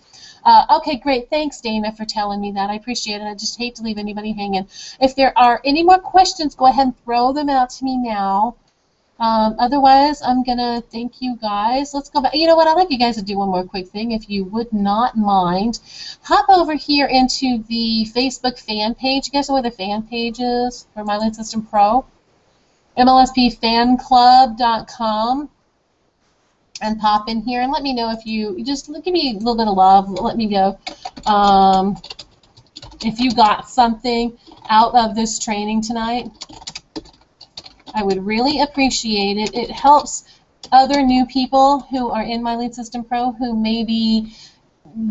Okay, great. Thanks, Dana, for telling me that. I appreciate it. I just hate to leave anybody hanging. If there are any more questions, go ahead and throw them out to me now. Otherwise, I'm going to thank you guys. Let's go back. You know what? I'd like you guys to do one more quick thing, if you would not mind. Hop over here into the Facebook fan page. You guys know where the fan page is for My Lead System Pro? MLSPfanclub.com. And pop in here and let me know if you just give me a little bit of love. Let me know if you got something out of this training tonight. I would really appreciate it. It helps other new people who are in My Lead System Pro who maybe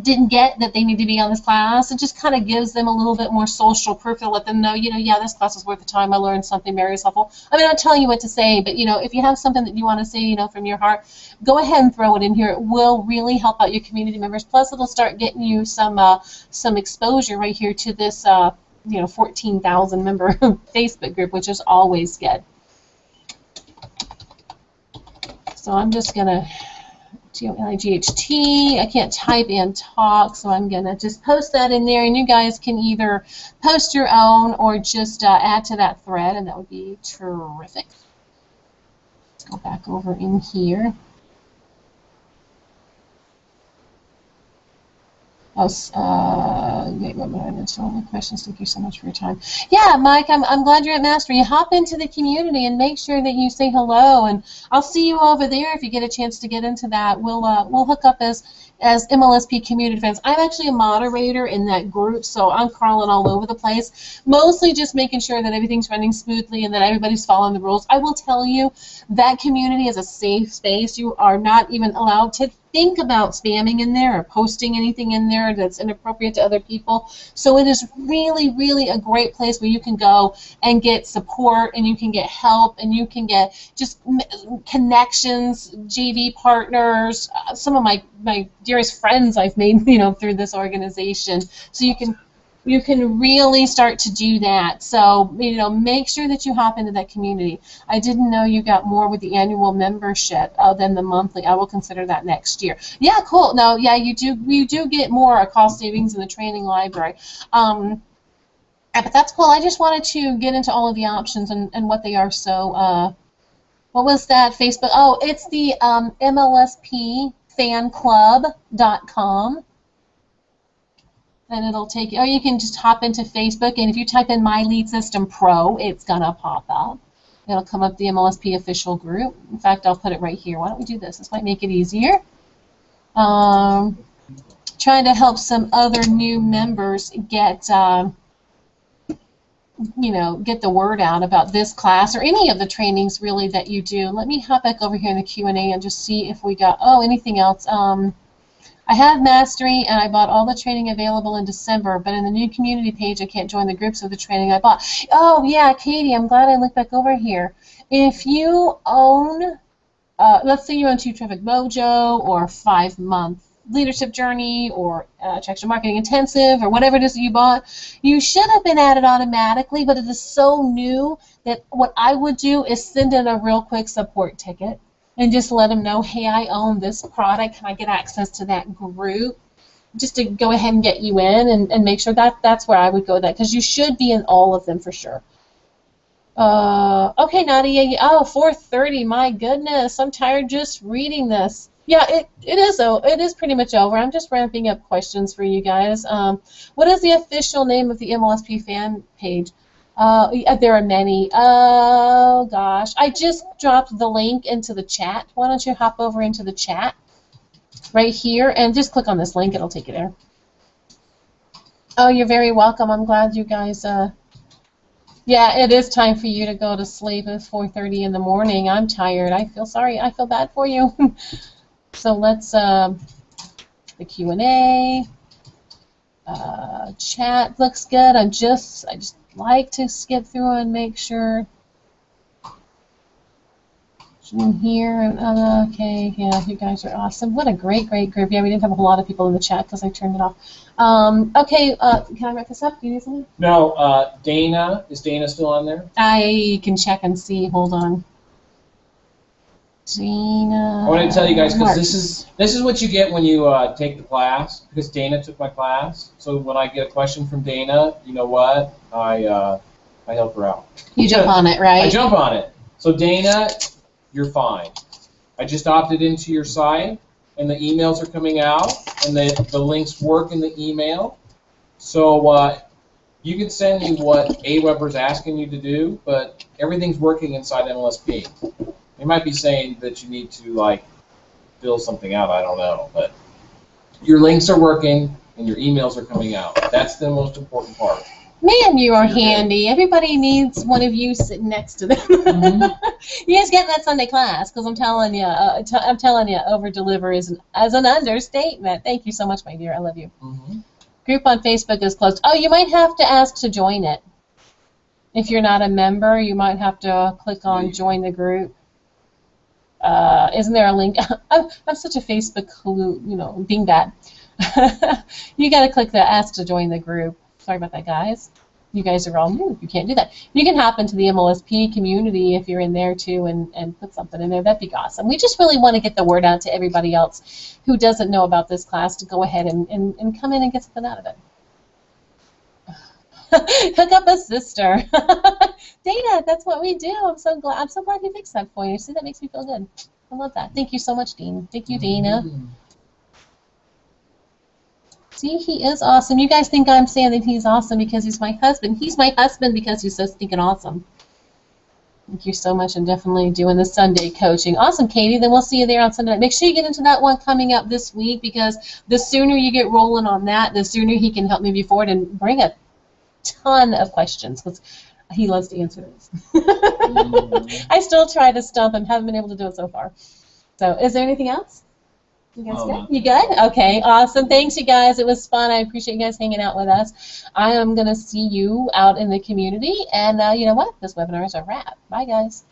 didn't get that they need to be on this class. It just kind of gives them a little bit more social proof to let them know, you know, yeah, this class is worth the time. I learned something very helpful. I mean, I'm not telling you what to say, but, you know, if you have something that you want to say, you know, from your heart, go ahead and throw it in here. It will really help out your community members. Plus, it'll start getting you some exposure right here to this, you know, 14,000 member Facebook group, which is always good. So I'm just going to T-O-N-I-G-H-T. I can't type and talk, so I'm going to just post that in there, and you guys can either post your own or just add to that thread, and that would be terrific. Let's go back over in here. Questions. Thank you so much for your time. Yeah, Mike, I'm glad you're at Mastery. Hop into the community and make sure that you say hello, and I'll see you over there if you get a chance to get into that. We'll hook up as MLSP community fans. I'm actually a moderator in that group, so I'm crawling all over the place, mostly just making sure that everything's running smoothly and that everybody's following the rules. I will tell you that community is a safe space. You are not even allowed to think about spamming in there or posting anything in there that's inappropriate to other people. So it is really, really a great place where you can go and get support, and you can get help, and you can get just connections, JV partners, some of my dearest friends I've made, through this organization. So you can really start to do that. So, make sure that you hop into that community. I didn't know you got more with the annual membership than the monthly. I will consider that next year. Yeah, cool. No, yeah, you do get more cost savings in the training library. But that's cool. I just wanted to get into all of the options and what they are. So, what was that Facebook? Oh, it's the MLSPfanclub.com. And it'll take you, or you can just hop into Facebook, and if you type in My Lead System Pro, it's going to pop up. It'll come up the MLSP official group. In fact, I'll put it right here. Why don't we do this? This might make it easier. Trying to help some other new members get, get the word out about this class or any of the trainings really that you do. Let me hop back over here in the Q&A and just see if we got, anything else. I have Mastery, and I bought all the training available in December, but in the new community page, I can't join the groups of the training I bought. Oh, yeah, Katie, I'm glad I looked back over here. If you own, let's say you own 2 Traffic Mojo or 5-month Leadership Journey or Traction Marketing Intensive or whatever it is that you bought, you should have been added automatically, but it is so new that what I would do is send in a real quick support ticket and just let them know, hey, I own this product. Can I get access to that group? Just to go ahead and get you in and make sure that's where I would go with that, because you should be in all of them for sure. Okay, Nadia. Oh, 4:30. My goodness, I'm tired just reading this. Yeah, it is pretty much over. I'm just ramping up questions for you guys. What is the official name of the MLSP fan page? There are many. Oh, gosh. I just dropped the link into the chat. Why don't you hop over into the chat right here and just click on this link. It'll take you there. Oh, you're very welcome. I'm glad you guys... Yeah, it is time for you to go to sleep. It's 4:30 in the morning. I'm tired. I feel sorry. I feel bad for you. So let's... the Q&A. Chat looks good. I just like to skip through and make sure. In here, okay, yeah, you guys are awesome. What a great group. Yeah, we didn't have a whole lot of people in the chat because I turned it off. Okay, can I wrap this up? Do you need something? No, Dana, is Dana still on there? I can check and see. Hold on. Dana. I want to tell you guys, because this is what you get when you take the class, because Dana took my class. So when I get a question from Dana, you know what? I help her out. You jump on it, right? I jump on it. So Dana, you're fine. I just opted into your site, and the emails are coming out, and the links work in the email. So you can send me what AWeber's asking you to do, but everything's working inside MLSP. They might be saying that you need to, like, fill something out. I don't know. But your links are working, and your emails are coming out. That's the most important part. Man, you are handy. Everybody needs one of you sitting next to them. Mm-hmm. You guys get that Sunday class, because I'm telling you, over deliver is an understatement. Thank you so much, my dear. I love you. Mm-hmm. Group on Facebook is closed. Oh, you might have to ask to join it. If you're not a member, you might have to click on join the group. Isn't there a link? I'm such a Facebook, being bad. You got to click the ask to join the group. Sorry about that, guys. You guys are all new. You can't do that. You can hop into the MLSP community if you're in there too and put something in there. That'd be awesome. We just really want to get the word out to everybody else who doesn't know about this class to go ahead and come in and get something out of it. Hook up a sister. Dana, that's what we do. I'm so glad you fixed that for you. See, that makes me feel good. I love that. Thank you so much, Dean. Thank you, Dana. See, he is awesome. You guys think I'm saying that he's awesome because he's my husband. He's my husband because he's so stinking awesome. Thank you so much, and definitely doing the Sunday coaching. Awesome, Katie. Then we'll see you there on Sunday night. Make sure you get into that one coming up this week, because the sooner you get rolling on that, the sooner he can help me move forward and bring a ton of questions, because he loves to answer those. I still try to stump him. Haven't been able to do it so far. So is there anything else? You guys good? You good? Okay, awesome. Thanks, you guys. It was fun. I appreciate you guys hanging out with us. I am going to see you out in the community. And you know what? This webinar is a wrap. Bye, guys.